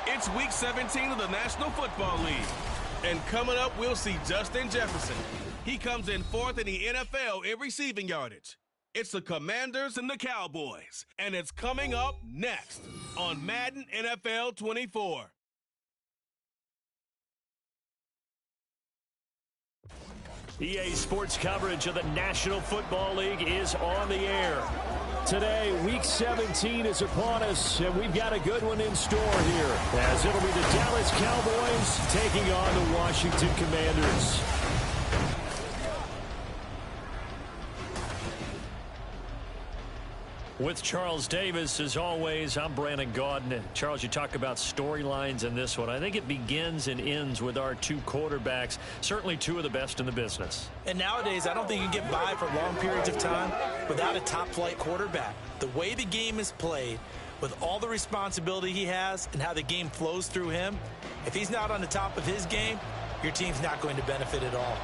It's Week 17 of the National Football League. And coming up, we'll see Justin Jefferson. He comes in fourth in the NFL in receiving yardage. It's the Commanders and the Cowboys. And it's coming up next on Madden NFL 24. EA Sports coverage of the National Football League is on the air. Today, Week 17 is upon us, and we've got a good one in store here, as it'll be the Dallas Cowboys taking on the Washington Commanders. With Charles Davis, as always, I'm Brandon Gaudin. Charles, you talk about storylines in this one. I think it begins and ends with our two quarterbacks, certainly two of the best in the business. And nowadays, I don't think you can get by for long periods of time without a top-flight quarterback. The way the game is played, with all the responsibility he has and how the game flows through him, if he's not on the top of his game, your team's not going to benefit at all.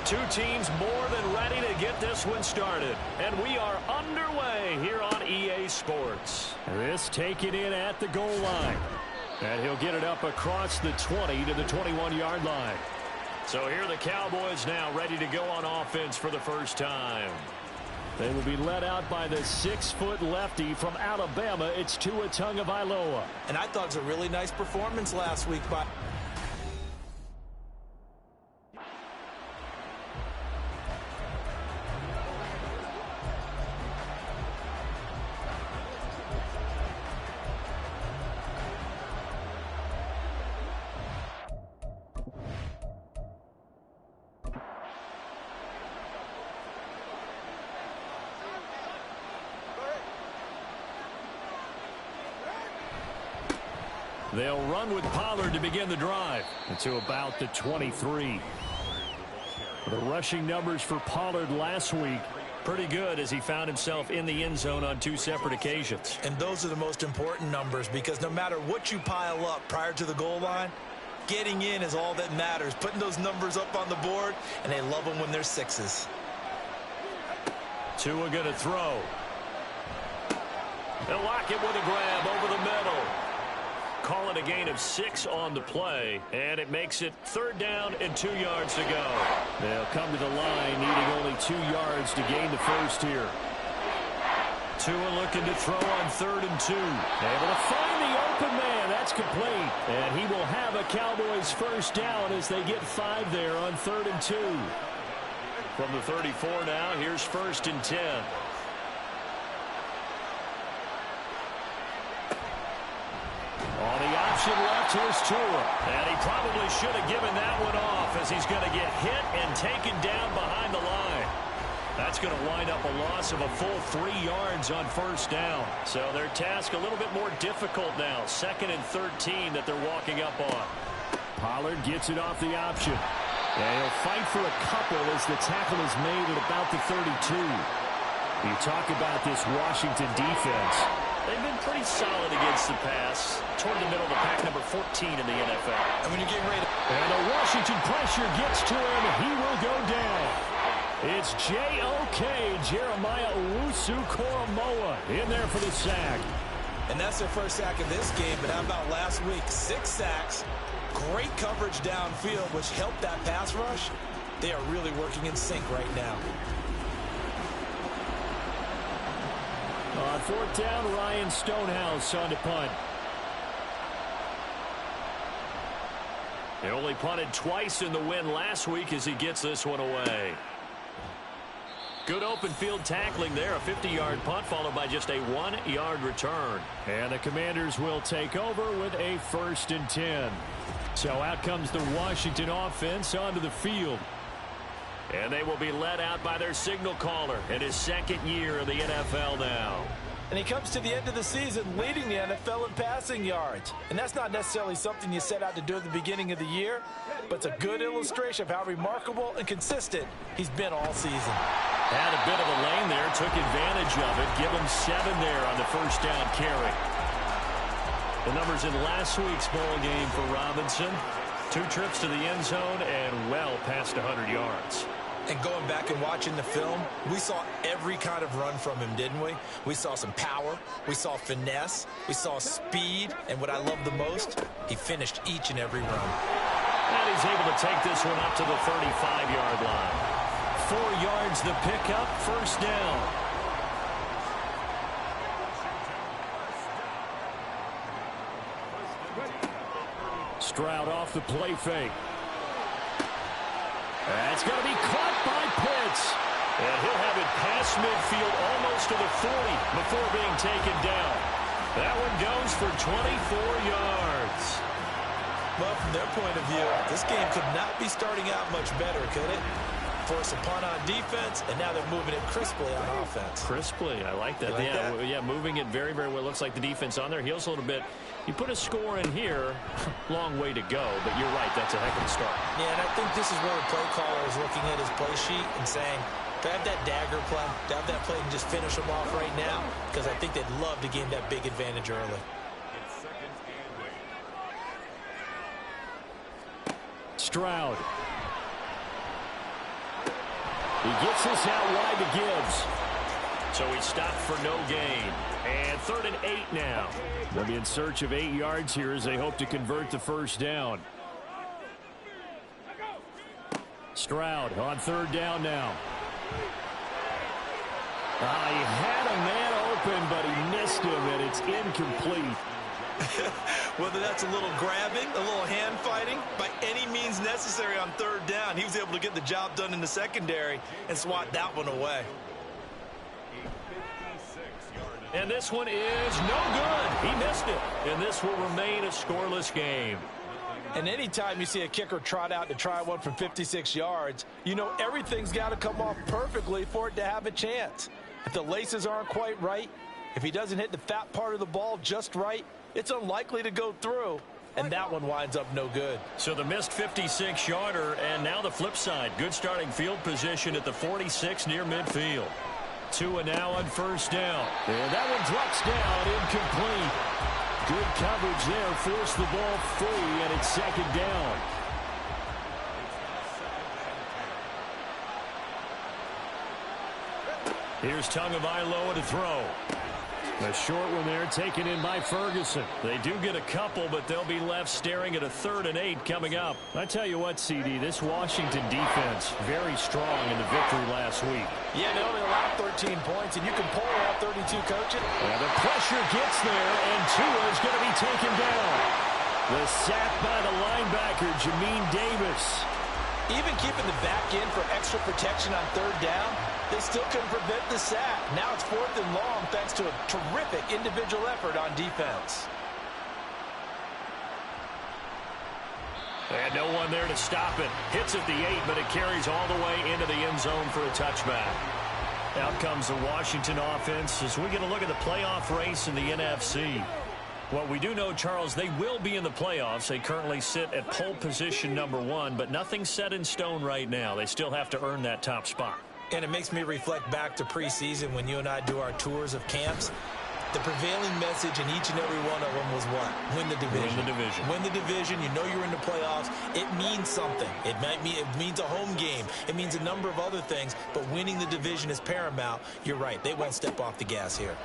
Two teams more than ready to get this one started. And we are underway here on EA Sports. This taken in at the goal line. And he'll get it up across the 20 to the 21-yard line. So here are the Cowboys now ready to go on offense for the first time. They will be led out by the 6-foot lefty from Alabama. It's Tua Tagovailoa. And I thought it was a really nice performance last week by... They'll run with Pollard to begin the drive to about the 23. The rushing numbers for Pollard last week, pretty good as he found himself in the end zone on two separate occasions. And those are the most important numbers because no matter what you pile up prior to the goal line, getting in is all that matters. Putting those numbers up on the board, and they love them when they're sixes. Tua going to throw. They'll lock it with a grab over the middle. Call it a gain of 6 on the play, and it makes it 3rd down and 2 yards to go. They'll come to the line needing only 2 yards to gain the first here. Tua looking to throw on 3rd and 2. Able to find the open man. That's complete. And he will have a Cowboys first down as they get 5 there on 3rd and 2. From the 34 now, here's 1st and 10. On the option left, here's Tua. And he probably should have given that one off as he's going to get hit and taken down behind the line. That's going to wind up a loss of a full 3 yards on 1st down. So their task a little bit more difficult now. 2nd and 13 that they're walking up on. Pollard gets it off the option. And he'll fight for a couple as the tackle is made at about the 32. You talk about this Washington defense. They've been pretty solid against the pass. Toward the middle of the pack, number 14 in the NFL. And when you're getting ready and the Washington pressure gets to him. He will go down. It's J.O.K. Jeremiah Owusu-Koramoah in there for the sack. And that's their first sack of this game. But how about last week? 6 sacks. Great coverage downfield, which helped that pass rush. They are really working in sync right now. On 4th down, Ryan Stonehouse on to punt. He only punted twice in the win last week as he gets this one away. Good open field tackling there. A 50-yard punt followed by just a 1-yard return. And the Commanders will take over with a 1st and 10. So out comes the Washington offense onto the field. And they will be led out by their signal caller in his 2nd year in the NFL now. And he comes to the end of the season leading the NFL in passing yards. And that's not necessarily something you set out to do at the beginning of the year, but it's a good illustration of how remarkable and consistent he's been all season. Had a bit of a lane there, took advantage of it. Give him 7 there on the 1st down carry. The numbers in last week's ball game for Robinson. 2 trips to the end zone and well past 100 yards. And going back and watching the film, we saw every kind of run from him, didn't we? We saw some power, we saw finesse, we saw speed, and what I love the most, he finished each and every run. And he's able to take this one up to the 35-yard line. 4 yards the pickup, 1st down. Stroud off the play fake. It's going to be caught by Pitts. And he'll have it past midfield almost to the 40 before being taken down. That one goes for 24 yards. Well, from their point of view, this game could not be starting out much better, could it? Force a punt on defense, and now they're moving it crisply on offense. Crisply, I like that. Yeah, moving it very, very well. Looks like the defense on their heels a little bit. You put a score in here, long way to go, but you're right, that's a heck of a start. Yeah, and I think this is where the play caller is looking at his play sheet and saying, grab that dagger play, grab that play and just finish them off right now, because I think they'd love to gain that big advantage early. Stroud. He gets this out wide to Gibbs. So he stopped for no gain. And 3rd and 8 now. They'll be in search of 8 yards here as they hope to convert the 1st down. Stroud on 3rd down now. He had a man open, but he missed him, and it's incomplete. Whether that's a little grabbing, a little hand fighting, by any means necessary on 3rd down, he was able to get the job done in the secondary and swat that one away. And this one is no good. He missed it. And this will remain a scoreless game. And anytime you see a kicker trot out to try one from 56 yards, you know everything's got to come off perfectly for it to have a chance. If the laces aren't quite right, if he doesn't hit the fat part of the ball just right, it's unlikely to go through. And that one winds up no good. So the missed 56-yarder, and now the flip side. Good starting field position at the 46 near midfield. 2 and now on 1st down. And that one drops down, incomplete. Good coverage there, forced the ball free, and it's 2nd down. Here's Tagovailoa to throw. A short one there taken in by Ferguson. They do get a couple, but they'll be left staring at a 3rd and 8 coming up. I tell you what, CD, this Washington defense, very strong in the victory last week. Yeah, they only allowed 13 points, and you can pull out 32 coaching. And the pressure gets there, and Tua is going to be taken down. The sack by the linebacker, Jamin Davis. Even keeping the back in for extra protection on 3rd down, they still couldn't prevent the sack. Now it's 4th and long thanks to a terrific individual effort on defense. And no one there to stop it. Hits at the 8, but it carries all the way into the end zone for a touchback. Out comes the Washington offense as we get a look at the playoff race in the NFC. Well, we do know, Charles, they will be in the playoffs. They currently sit at pole position number 1, but nothing's set in stone right now. They still have to earn that top spot. And it makes me reflect back to preseason when you and I do our tours of camps. The prevailing message in each and every one of them was what? Win the division. Win the division. Win the division. You know you're in the playoffs. It means something. It means a home game. It means a number of other things, but winning the division is paramount. You're right. They won't step off the gas here.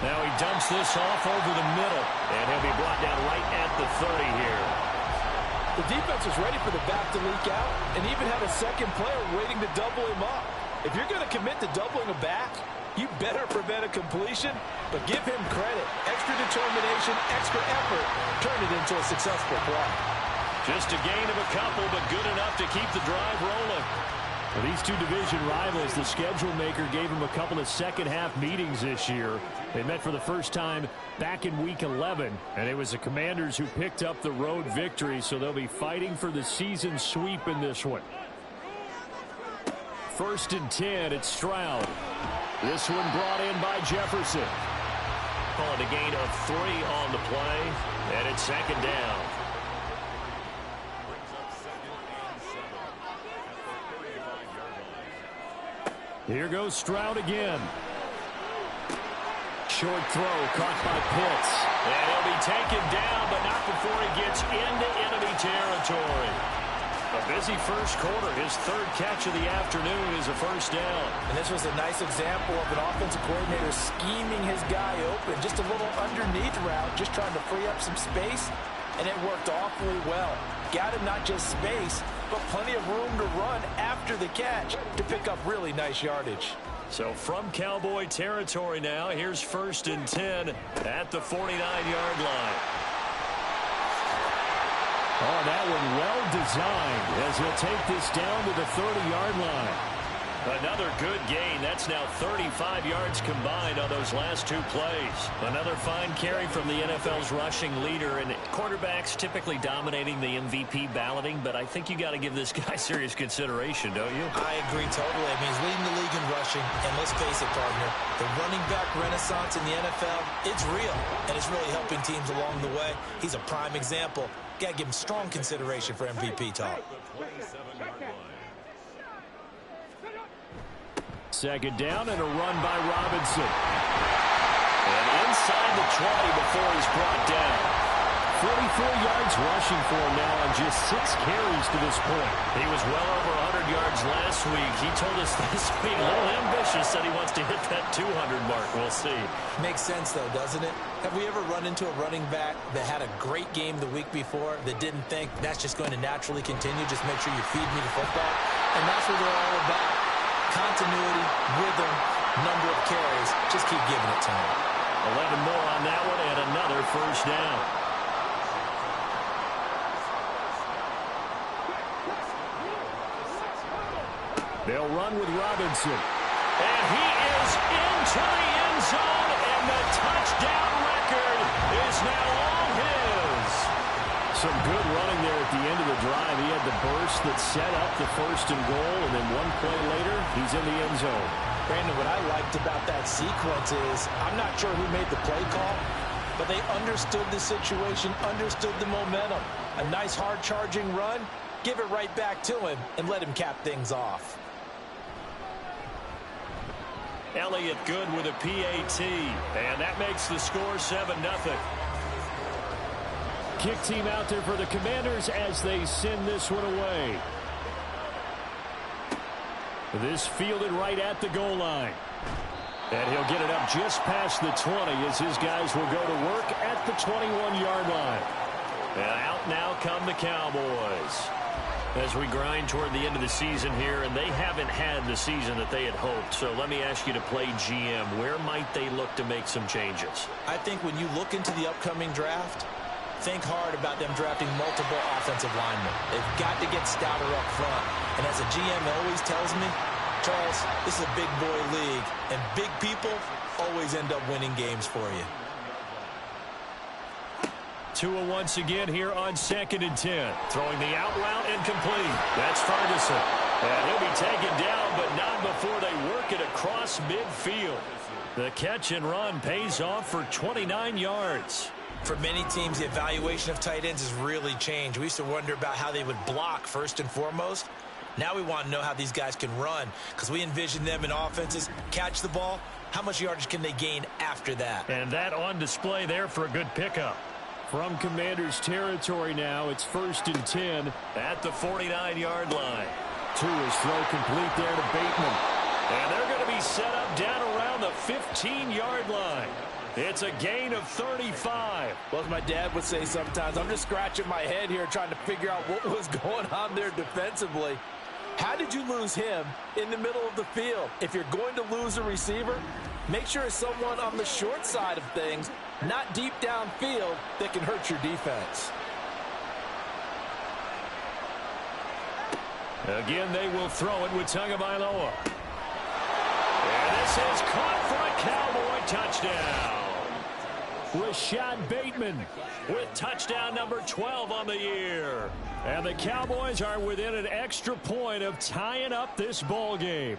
Now he dumps this off over the middle, and he'll be brought down right at the 30 here. The defense was ready for the back to leak out and even had a second player waiting to double him up. If you're going to commit to doubling a back, you better prevent a completion, but give him credit. Extra determination, extra effort, turn it into a successful play. Just a gain of a couple, but good enough to keep the drive rolling. Well, these two division rivals, the schedule maker gave them a couple of second-half meetings this year. They met for the first time back in Week 11, and it was the Commanders who picked up the road victory, so they'll be fighting for the season sweep in this one. 1st and 10, it's Stroud. This one brought in by Jefferson. Calling a gain of 3 on the play, and it's 2nd down. Here goes Stroud again. Short throw caught by Pitts. And he'll be taken down, but not before he gets into enemy territory. A busy first quarter. His 3rd catch of the afternoon is a 1st down. And this was a nice example of an offensive coordinator scheming his guy open. Just a little underneath route, just trying to free up some space, and it worked awfully well. Got him not just space, but plenty of room to run after the catch to pick up really nice yardage. So from Cowboy territory now, here's 1st and 10 at the 49-yard line. Oh, that one well designed as he'll take this down to the 30-yard line. Another good gain. That's now 35 yards combined on those last 2 plays. Another fine carry from the NFL's rushing leader, and quarterbacks typically dominating the MVP balloting, but I think you got to give this guy serious consideration, don't you? I agree totally. I mean, he's leading the league in rushing, and let's face it, partner, the running back renaissance in the NFL, it's real, and it's really helping teams along the way. He's a prime example. Got to give him strong consideration for MVP talk. 2nd down and a run by Robinson. And inside the 20 before he's brought down. 44 yards rushing for him now on just 6 carries to this point. He was well over 100 yards last week. He told us this week, a little ambitious, said he wants to hit that 200 mark. We'll see. Makes sense, though, doesn't it? Have we ever run into a running back that had a great game the week before that didn't think that's just going to naturally continue? Just make sure you feed me the football. And that's what they're all about. Continuity, rhythm, number of carries. Just keep giving it to him. 11 more on that one and another 1st down. They'll run with Robinson. And he is into the end zone, and the touchdown record is now all his. Some good running there at the end of the drive. He had the burst that set up the 1st and goal, and then one play later, he's in the end zone. Brandon, what I liked about that sequence is I'm not sure who made the play call, but they understood the situation, understood the momentum. A nice hard-charging run, give it right back to him, and let him cap things off. Elliott good with a PAT, and that makes the score 7-0. Kick team out there for the Commanders as they send this one away. This fielded right at the goal line. And he'll get it up just past the 20 as his guys will go to work at the 21-yard line. And out now come the Cowboys as we grind toward the end of the season here, and they haven't had the season that they had hoped. So let me ask you to play GM. Where might they look to make some changes? I think when you look into the upcoming draft, think hard about them drafting multiple offensive linemen. They've got to get stouter up front. And as a GM always tells me, Charles, this is a big boy league, and big people always end up winning games for you. Tua once again here on 2nd and 10. Throwing the out route and complete. That's Ferguson. And he'll be taken down, but not before they work it across midfield. The catch and run pays off for 29 yards. For many teams, the evaluation of tight ends has really changed. We used to wonder about how they would block first and foremost. Now we want to know how these guys can run, because we envision them in offenses catch the ball. How much yardage can they gain after that? And that on display there for a good pickup. From Commanders territory now, it's 1st and 10 at the 49-yard line. Tua's throw complete there to Bateman. And they're going to be set up down around the 15-yard line. It's a gain of 35. Well, as my dad would say sometimes, I'm just scratching my head here trying to figure out what was going on there defensively. How did you lose him in the middle of the field? If you're going to lose a receiver, make sure it's someone on the short side of things, not deep downfield, that can hurt your defense. Again, they will throw it with Tagovailoa. And this is caught for a Cowboy touchdown. Rashad Bateman with touchdown number 12 on the year. And the Cowboys are within an extra point of tying up this ball game.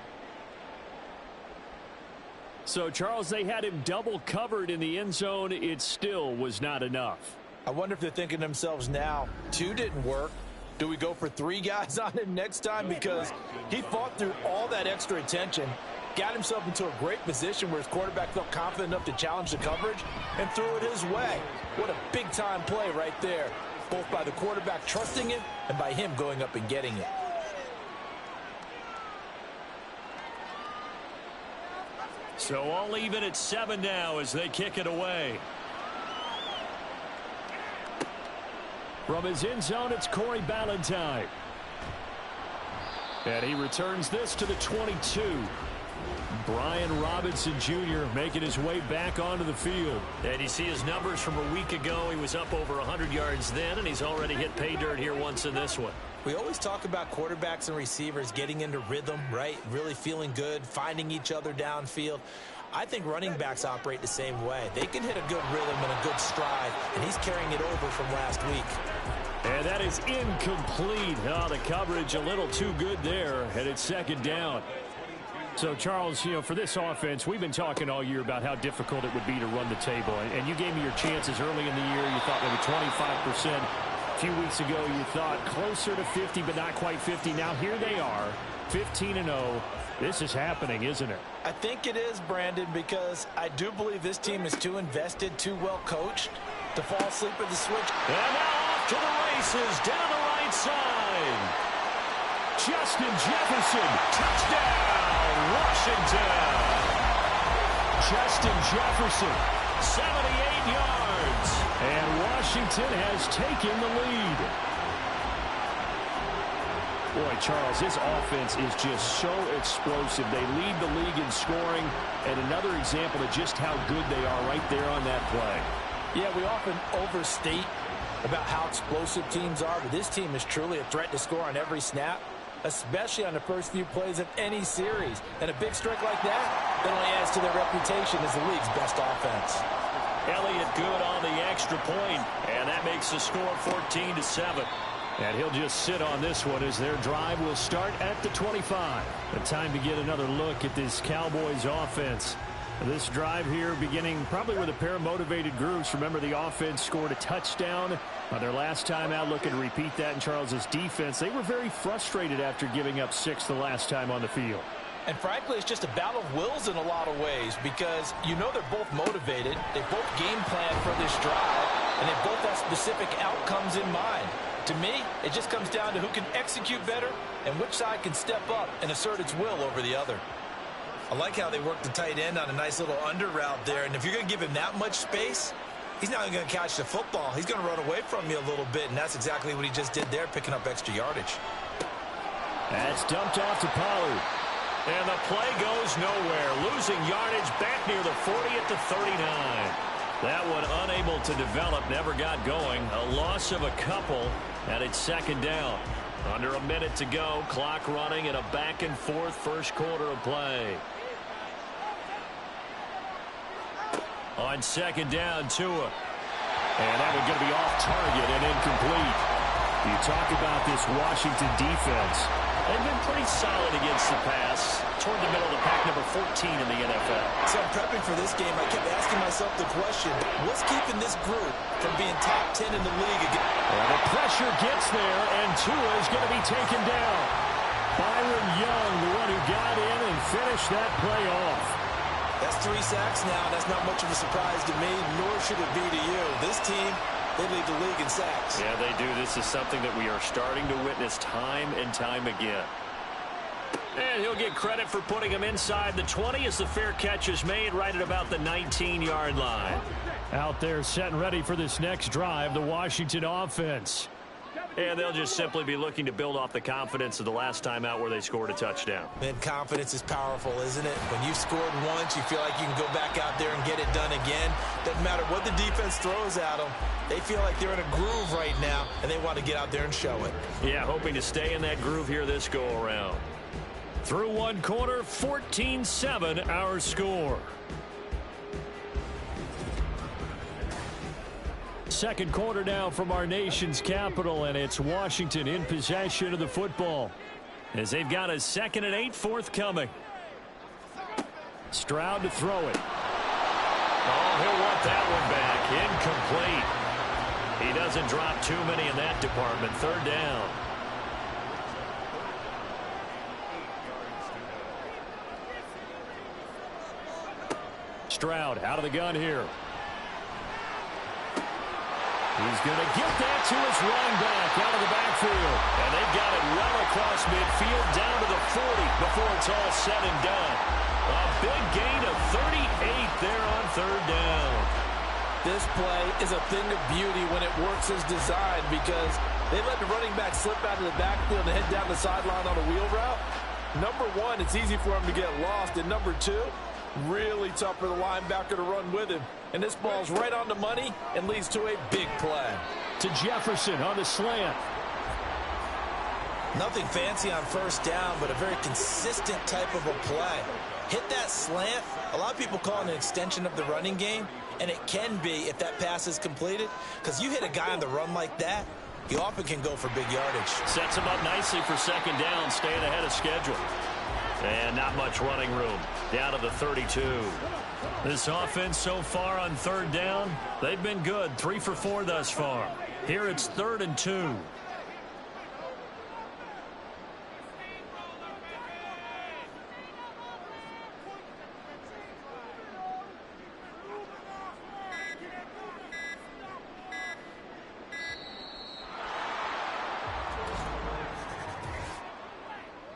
So, Charles, they had him double covered in the end zone. It still was not enough. I wonder if they're thinking to themselves now, 2 didn't work. Do we go for 3 guys on him next time? Because he fought through all that extra attention, got himself into a great position where his quarterback felt confident enough to challenge the coverage and threw it his way. What a big-time play right there, both by the quarterback trusting it and by him going up and getting it. So all even at 7 now as they kick it away. From his end zone, it's Corey Ballantyne. And he returns this to the 22. Brian Robinson Jr. making his way back onto the field. And you see his numbers from a week ago. He was up over 100 yards then, and he's already hit pay dirt here once in this one. We always talk about quarterbacks and receivers getting into rhythm, right? Really feeling good, finding each other downfield. I think running backs operate the same way. They can hit a good rhythm and a good stride, and he's carrying it over from last week. And that is incomplete. Oh, the coverage a little too good there, and it's second down. So, Charles, you know, for this offense, we've been talking all year about how difficult it would be to run the table. And you gave me your chances early in the year. You thought maybe 25%. A few weeks ago, you thought closer to 50, but not quite 50. Now, here they are, 15-0. This is happening, isn't it? I think it is, Brandon, because I do believe this team is too invested, too well coached to fall asleep at the switch. And now off to the races down the right side. Justin Jefferson, touchdown, Washington. Justin Jefferson, 78 yards. And Washington has taken the lead. Boy, Charles, this offense is just so explosive. They lead the league in scoring, and another example of just how good they are right there on that play. Yeah, we often overstate about how explosive teams are, but this team is truly a threat to score on every snap, especially on the first few plays of any series. And a big streak like that only adds to their reputation as the league's best offense. Elliott good on the extra point, and that makes the score 14-7. And he'll just sit on this one as their drive will start at the 25. The time to get another look at this Cowboys offense. This drive here beginning probably with a pair of motivated groups. Remember, the offense scored a touchdown on their last time out. Looking to repeat that in Charles's defense. They were very frustrated after giving up 6 the last time on the field. And frankly, it's just a battle of wills in a lot of ways because you know they're both motivated. They both game plan for this drive, and they both have specific outcomes in mind. To me, it just comes down to who can execute better and which side can step up and assert its will over the other. I like how they work the tight end on a nice little under route there. And if you're going to give him that much space, he's not going to catch the football. He's going to run away from you a little bit, and that's exactly what he just did there, picking up extra yardage. That's dumped off to Pollard. And the play goes nowhere. Losing yardage back near the 40 at the 39. That one unable to develop, never got going. A loss of a couple, and it's second down. Under a minute to go, clock running in a back-and-forth first quarter of play. On second down, Tua. And that one going to be off target and incomplete. You talk about this Washington defense. They've been pretty solid against the pass. Toward the middle of the pack, number 14 in the NFL. So I'm prepping for this game. I kept asking myself the question, what's keeping this group from being top 10 in the league again? Well, the pressure gets there, and Tua is going to be taken down. Byron Young, the one who got in and finished that play off. That's 3 sacks now. That's not much of a surprise to me, nor should it be to you. This team, they lead the league in sacks. Yeah, they do. This is something that we are starting to witness time and time again. And he'll get credit for putting him inside the 20 as the fair catch is made right at about the 19-yard line. Out there set and ready for this next drive, the Washington offense. And they'll just simply be looking to build off the confidence of the last time out where they scored a touchdown. And confidence is powerful, isn't it? When you've scored once, you feel like you can go back out there and get it done again. Doesn't matter what the defense throws at them. They feel like they're in a groove right now, and they want to get out there and show it. Yeah, hoping to stay in that groove here this go-around. Through one quarter, 14-7 our score. Second quarter now from our nation's capital, and it's Washington in possession of the football as they've got a 2nd and 8 forthcoming. Stroud to throw it. Oh, he'll want that one back. Incomplete. He doesn't drop too many in that department. 3rd down. Stroud out of the gun here. He's going to get that to his running back out of the backfield. And they've got it well across midfield down to the 40 before it's all said and done. A big gain of 38 there on 3rd down. This play is a thing of beauty when it works as designed because they let the running back slip out of the backfield and head down the sideline on a wheel route. Number one, it's easy for him to get lost. And number two, really tough for the linebacker to run with him. And this ball's right on the money and leads to a big play. To Jefferson on the slant. Nothing fancy on 1st down, but a very consistent type of a play. Hit that slant. A lot of people call it an extension of the running game, and it can be if that pass is completed, because you hit a guy on the run like that, you often can go for big yardage. Sets him up nicely for 2nd down, staying ahead of schedule. And not much running room. Down to the 32. This offense so far on 3rd down, they've been good. 3 for 4 thus far. Here it's 3rd and 2.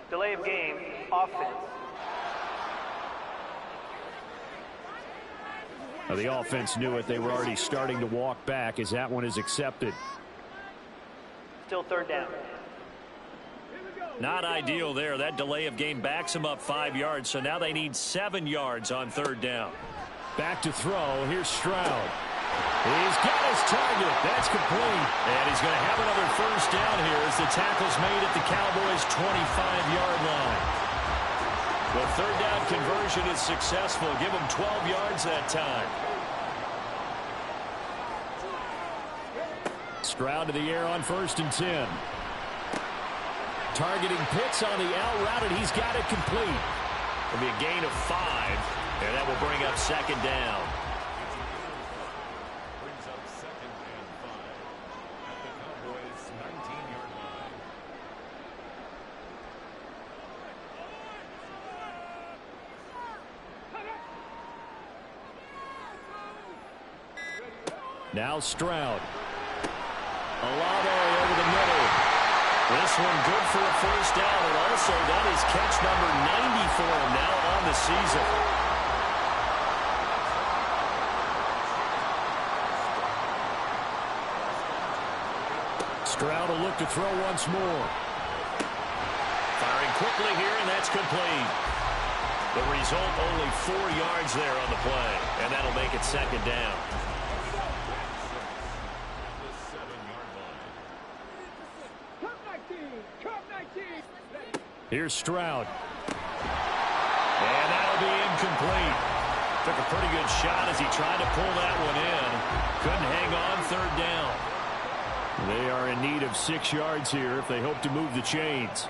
Delay of game, offense. The offense knew it. They were already starting to walk back as that one is accepted. Still 3rd down. Not ideal there. That delay of game backs them up 5 yards, so now they need 7 yards on 3rd down. Back to throw. Here's Stroud. He's got his target. That's complete. And he's going to have another 1st down here as the tackle's made at the Cowboys' 25-yard line. The 3rd down conversion is successful. Give him 12 yards that time. Stroud to the air on 1st and 10. Targeting Pitts on the out route, and he's got it complete. It'll be a gain of 5, and that will bring up 2nd down. Brings up 2nd and 5 at the Cowboys' 19-yard line. Now Stroud. Olave over the middle. This one good for a 1st down, and also that is catch number 90 for him now on the season. Stroud will look to throw once more. Firing quickly here, and that's complete. The result, only 4 yards there on the play, and that'll make it 2nd down. Here's Stroud. And that'll be incomplete. Took a pretty good shot as he tried to pull that one in. Couldn't hang on 3rd down. They are in need of 6 yards here if they hope to move the chains.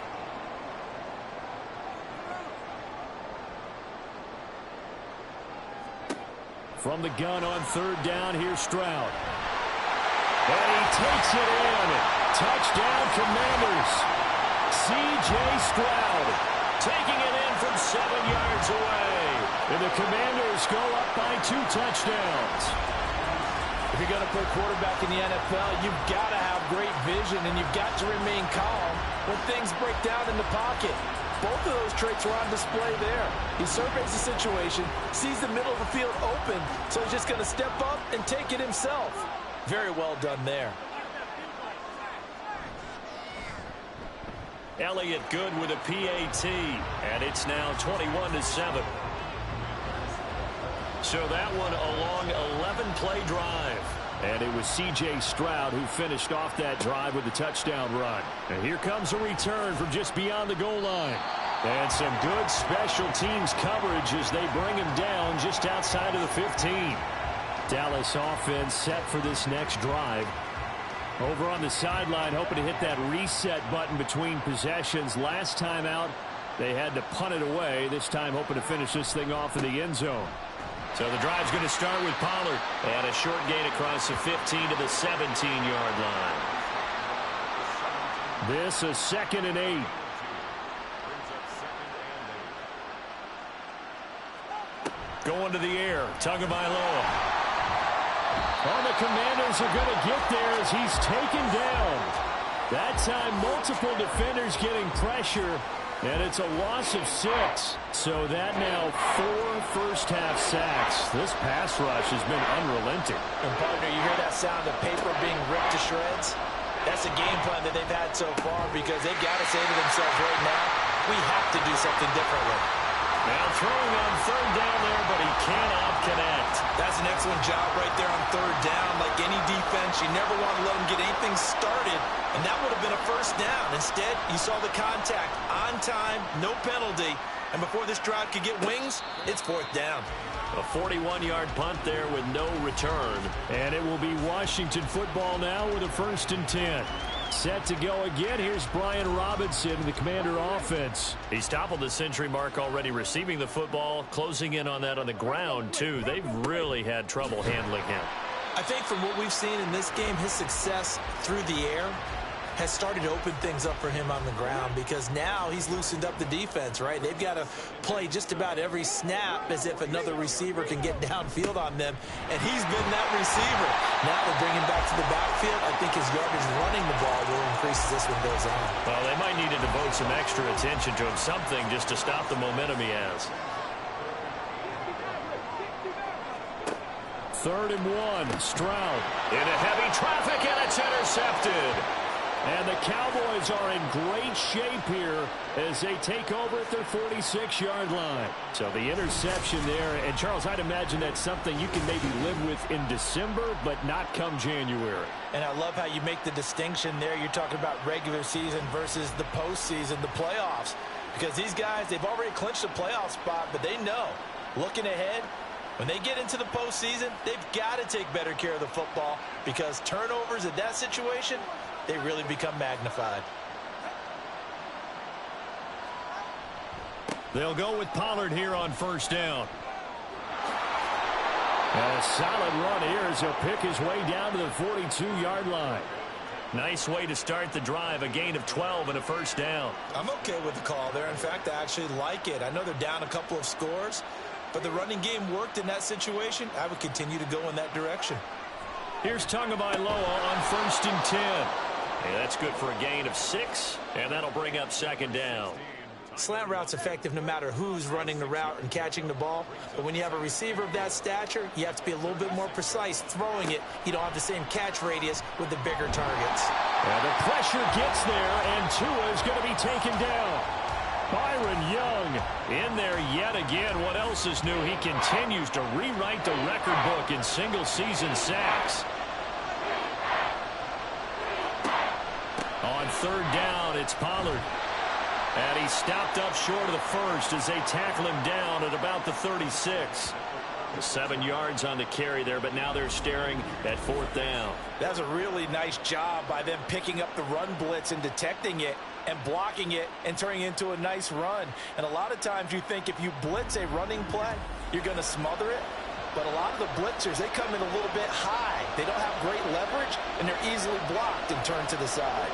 From the gun on 3rd down, here's Stroud. And he takes it in. Touchdown, Commanders. C.J. Stroud Taking it in from 7 yards away. And the Commanders go up by 2 touchdowns. If you're going to play quarterback in the NFL, you've got to have great vision, and you've got to remain calm when things break down in the pocket. Both of those traits were on display there. He surveys the situation, sees the middle of the field open, so he's just going to step up and take it himself. Very well done there. Elliott good with a PAT, and it's now 21-7. So that one a long 11-play drive. And it was C.J. Stroud who finished off that drive with a touchdown run. And here comes a return from just beyond the goal line. And some good special teams coverage as they bring him down just outside of the 15. Dallas offense set for this next drive. Over on the sideline, hoping to hit that reset button between possessions. Last time out, they had to punt it away. This time, hoping to finish this thing off in the end zone. So the drive's going to start with Pollard. And a short gain across the 15 to the 17-yard line. This is 2nd and 8. Going to the air. Tagovailoa. Oh, the Commanders are going to get there as he's taken down. That time, multiple defenders getting pressure, and it's a loss of 6. So that now 4 first-half sacks. This pass rush has been unrelenting. And, partner, you hear that sound of paper being ripped to shreds? That's the game plan that they've had so far because they've got to say to themselves right now, we have to do something differently. Now throwing on 3rd down there, but he cannot connect. That's an excellent job right there on 3rd down. Like any defense, you never want to let them get anything started, and that would have been a first down. Instead, you saw the contact on time, no penalty, and before this drive could get wings, it's 4th down. A 41-yard punt there with no return. And it will be Washington football now with a 1st and 10. Set to go again. Here's Brian Robinson, the Commander offense. He's toppled the century mark already receiving the football, closing in on that on the ground, too. They've really had trouble handling him. I think from what we've seen in this game, his success through the air has started to open things up for him on the ground because now he's loosened up the defense, right? They've got to play just about every snap as if another receiver can get downfield on them, and he's been that receiver. Now they bring him back to the backfield. I think his yardage running the ball will increase as this one goes on. Well, they might need to devote some extra attention to him, something just to stop the momentum he has. 3rd and 1, Stroud. Into heavy traffic, and it's intercepted. And the Cowboys are in great shape here as they take over at their 46-yard line. So the interception there, and Charles, I'd imagine that's something you can maybe live with in December, but not come January. And I love how you make the distinction there. You're talking about regular season versus the postseason, the playoffs. Because these guys, they've already clinched a playoff spot, but they know, looking ahead, when they get into the postseason, they've got to take better care of the football because turnovers in that situation, they really become magnified. They'll go with Pollard here on 1st down. And a solid run here as he'll pick his way down to the 42-yard line. Nice way to start the drive, a gain of 12 and a 1st down. I'm okay with the call there. In fact, I actually like it. I know they're down a couple of scores, but the running game worked in that situation. I would continue to go in that direction. Here's Tagovailoa on 1st and 10. Yeah, that's good for a gain of 6, and that'll bring up 2nd down. Slant route's effective no matter who's running the route and catching the ball. But when you have a receiver of that stature, you have to be a little bit more precise throwing it. You don't have the same catch radius with the bigger targets. And the pressure gets there, and Tua is going to be taken down. Byron Young in there yet again. What else is new? He continues to rewrite the record book in single-season sacks. On 3rd down, it's Pollard. And he's stopped up short of the 1st as they tackle him down at about the 36. 7 yards on the carry there, but now they're staring at 4th down. That's a really nice job by them picking up the run blitz and detecting it and blocking it and turning it into a nice run. And a lot of times you think if you blitz a running play, you're going to smother it. But a lot of the blitzers, they come in a little bit high. They don't have great leverage, and they're easily blocked and turned to the side.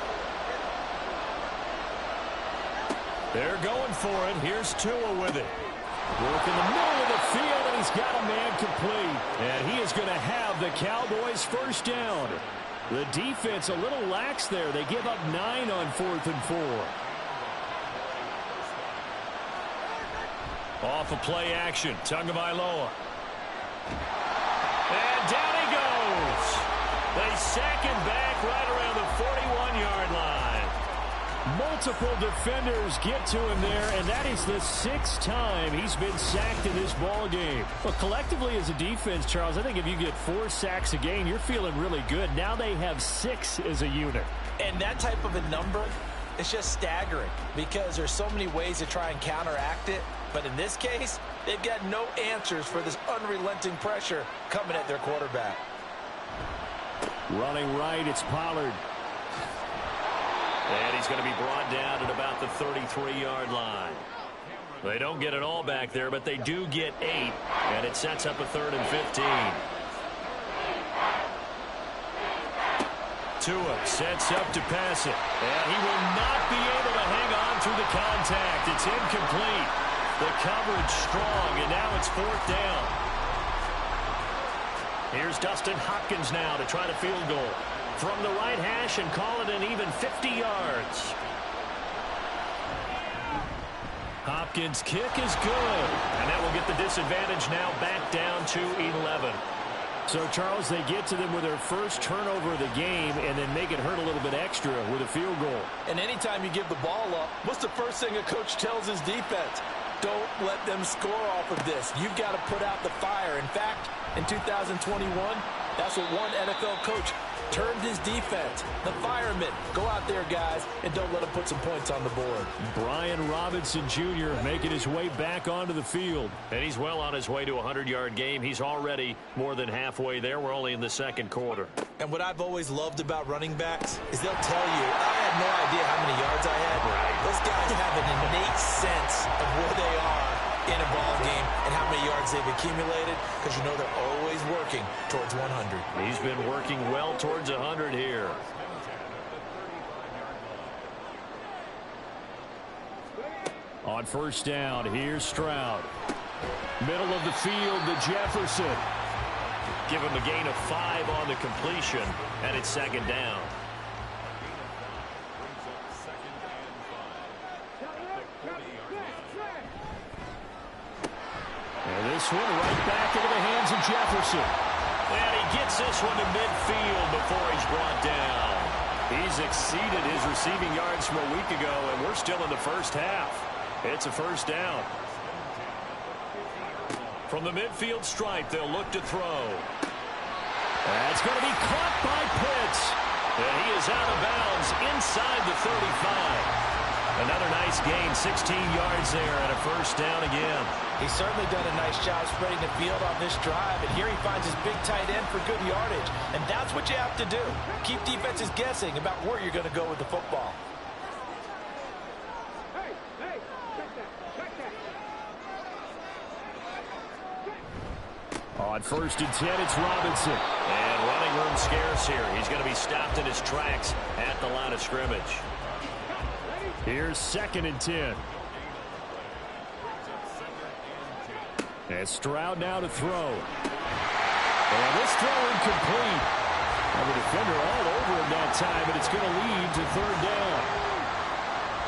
They're going for it. Here's Tua with it. Work in the middle of the field, and he's got a man complete. And he is going to have the Cowboys 1st down. The defense a little lax there. They give up 9 on 4th and 4. Off of play action, Tagovailoa. And down he goes. They sack him back right around the 41-yard line. Multiple defenders get to him there, and that is the 6th time he's been sacked in this ball game. Well, collectively as a defense, Charles, I think if you get 4 sacks a game, you're feeling really good. Now they have 6 as a unit. And that type of a number is just staggering because there's so many ways to try and counteract it. But in this case, they've got no answers for this unrelenting pressure coming at their quarterback. Running right, it's Pollard. And he's going to be brought down at about the 33-yard line. They don't get it all back there, but they do get 8, and it sets up a 3rd and 15. Tua sets up to pass it, and he will not be able to hang on through the contact. It's incomplete. The coverage strong, and now it's 4th down. Here's Dustin Hopkins now to try the field goal from the right hash and call it an even 50 yards. Hopkins' kick is good, and that will get the disadvantage now back down to 11. So, Charles, they get to them with their first turnover of the game and then make it hurt a little bit extra with a field goal. And anytime you give the ball up, what's the first thing a coach tells his defense? Don't let them score off of this. You've got to put out the fire. In fact, in 2021, that's what one NFL coach turned his defense. The firemen. Go out there, guys, and don't let them put some points on the board. Brian Robinson Jr. making his way back onto the field. And he's well on his way to a 100-yard game. He's already more than halfway there. We're only in the 2nd quarter. And what I've always loved about running backs is they'll tell you, I had no idea how many yards I had. Those guys have an innate sense of where they are in a ball game and how many yards they've accumulated, because you know they're always working towards 100. He's been working well towards 100 here. On 1st down, here's Stroud. Middle of the field to Jefferson. Give him a gain of 5 on the completion, and it's 2nd down. And this one right back into the hands of Jefferson. And he gets this one to midfield before he's brought down. He's exceeded his receiving yards from a week ago, and we're still in the 1st half. It's a 1st down. From the midfield stripe, they'll look to throw. That's going to be caught by Pitts. And he is out of bounds inside the 35. Another nice gain, 16 yards there, and a 1st down again. He's certainly done a nice job spreading the field on this drive, and here he finds his big tight end for good yardage. And that's what you have to do. Keep defenses guessing about where you're going to go with the football. On 1st and 10, it's Robinson. And running room scarce here. He's going to be stopped in his tracks at the line of scrimmage. Here's 2nd and 10. And Stroud now to throw. And this throw incomplete. And the defender all over him that time, and it's going to lead to 3rd down.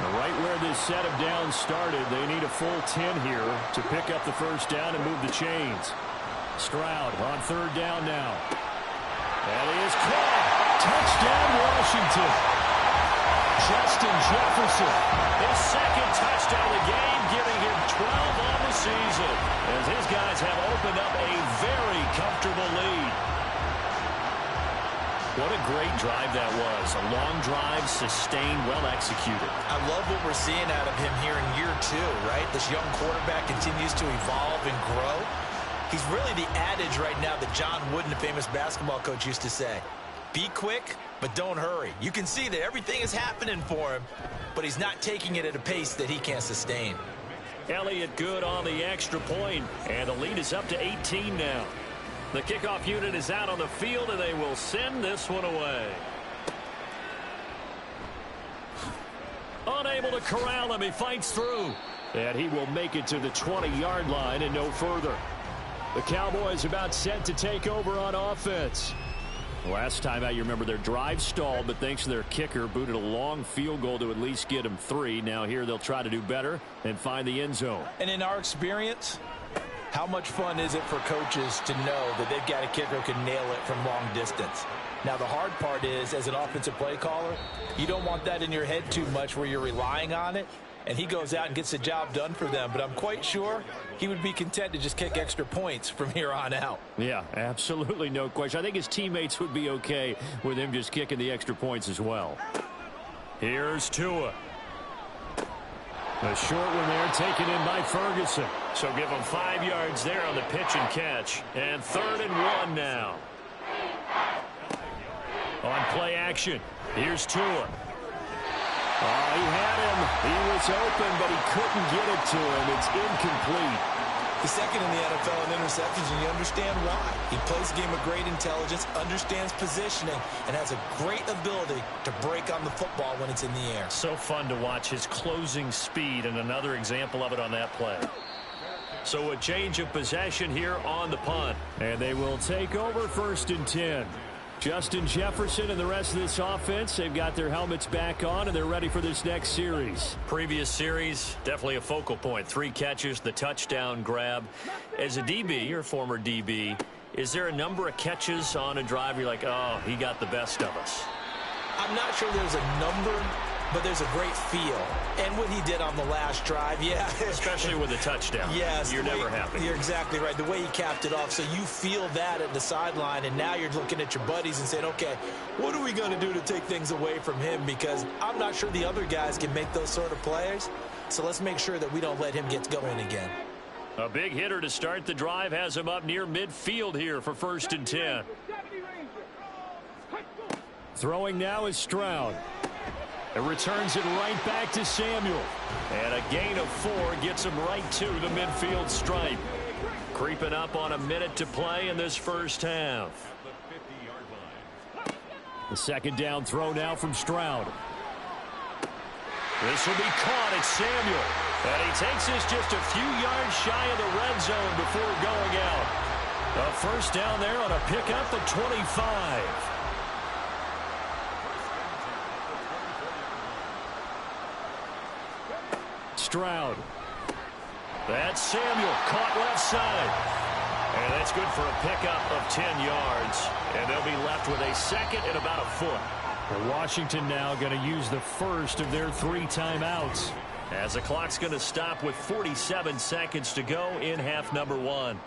And right where this set of downs started, they need a full 10 here to pick up the 1st down and move the chains. Stroud on 3rd down now. And he is caught. Touchdown, Washington. Justin Jefferson. His 2nd touchdown of the game, giving him 12 on the season, as his guys have opened up a very comfortable lead. What a great drive that was. A long drive, sustained, well executed. I love what we're seeing out of him here in year 2, right? This young quarterback continues to evolve and grow. He's really the adage right now that John Wooden, the famous basketball coach, used to say. Be quick, but don't hurry. You can see that everything is happening for him, but he's not taking it at a pace that he can't sustain. Elliott good on the extra point, and the lead is up to 18 now. The kickoff unit is out on the field, and they will send this one away. Unable to corral him, he fights through. And he will make it to the 20-yard line and no further. The Cowboys about set to take over on offense. Last time out, you remember their drive stalled, but thanks to their kicker, booted a long field goal to at least get them 3. Now here they'll try to do better and find the end zone. And in our experience, how much fun is it for coaches to know that they've got a kicker who can nail it from long distance? Now, the hard part is, as an offensive play caller, you don't want that in your head too much where you're relying on it, and he goes out and gets the job done for them. But I'm quite sure he would be content to just kick extra points from here on out. Yeah, absolutely no question. I think his teammates would be okay with him just kicking the extra points as well. Here's Tua. A short one there taken in by Ferguson. So give him 5 yards there on the pitch and catch. And 3rd and 1 now. On play action, here's Tua. Oh, he had him. He was open, but he couldn't get it to him. It's incomplete. He's second in the NFL in interceptions, and you understand why. He plays a game of great intelligence, understands positioning, and has a great ability to break on the football when it's in the air. So fun to watch his closing speed, and another example of it on that play. So a change of possession here on the punt. And they will take over 1st and 10. Justin Jefferson and the rest of this offense, they've got their helmets back on, and they're ready for this next series. Previous series, definitely a focal point. 3 catches, the touchdown grab. As a DB, or former DB, is there a number of catches on a drive you're like, oh, he got the best of us? I'm not sure there's a number, but there's a great feel. And what he did on the last drive, yeah. Especially with a touchdown. Yes. You're never happy. You're exactly right. The way he capped it off, so you feel that at the sideline, and now you're looking at your buddies and saying, okay, what are we going to do to take things away from him? Because I'm not sure the other guys can make those sort of plays. So let's make sure that we don't let him get going again. A big hitter to start the drive has him up near midfield here for 1st and 10. Throwing now is Stroud. It returns it right back to Samuel. And a gain of 4 gets him right to the midfield stripe. Creeping up on a minute to play in this first half. The 2nd down throw now from Stroud. This will be caught at Samuel. And he takes this just a few yards shy of the red zone before going out. A 1st down there on a pickup at 25. Stroud. That's Samuel, caught left side. And that's good for a pickup of 10 yards. And they'll be left with a 2nd and about a foot. Well, Washington now going to use the first of their 3 timeouts. As the clock's going to stop with 47 seconds to go in half number 1.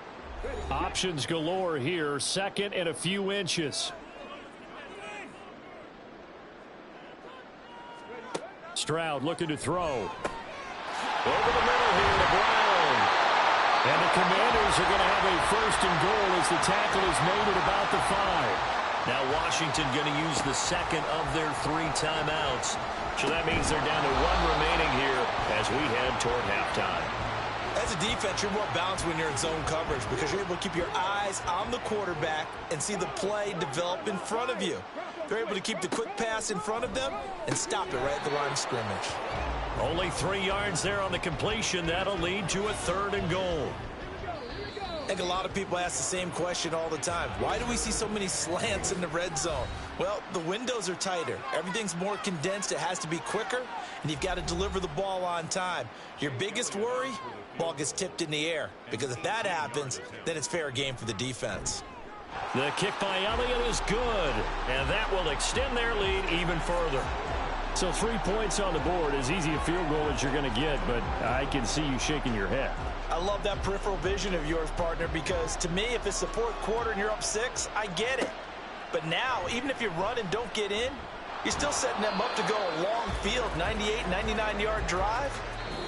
Options galore here, 2nd and a few inches. Stroud looking to throw. Over the middle here to Brown. And the Commanders are going to have a 1st and goal as the tackle is made at about the 5. Now Washington going to use the 2nd of their 3 timeouts. So that means they're down to 1 remaining here as we head toward halftime. As a defense, you're more balanced when you're in zone coverage because you're able to keep your eyes on the quarterback and see the play develop in front of you. They're able to keep the quick pass in front of them and stop it right at the line of scrimmage. Only 3 yards there on the completion. That'll lead to a 3rd and goal. I think a lot of people ask the same question all the time. Why do we see so many slants in the red zone? Well, the windows are tighter. Everything's more condensed. It has to be quicker, and you've got to deliver the ball on time. Your biggest worry, ball gets tipped in the air, because if that happens, then it's fair game for the defense. The kick by Elliott is good, and that will extend their lead even further. So 3 points on the board, as easy a field goal as you're going to get, but I can see you shaking your head. I love that peripheral vision of yours, partner, because to me, if it's the 4th quarter and you're up 6, I get it. But now, even if you run and don't get in, you're still setting them up to go a long field, 98, 99-yard drive.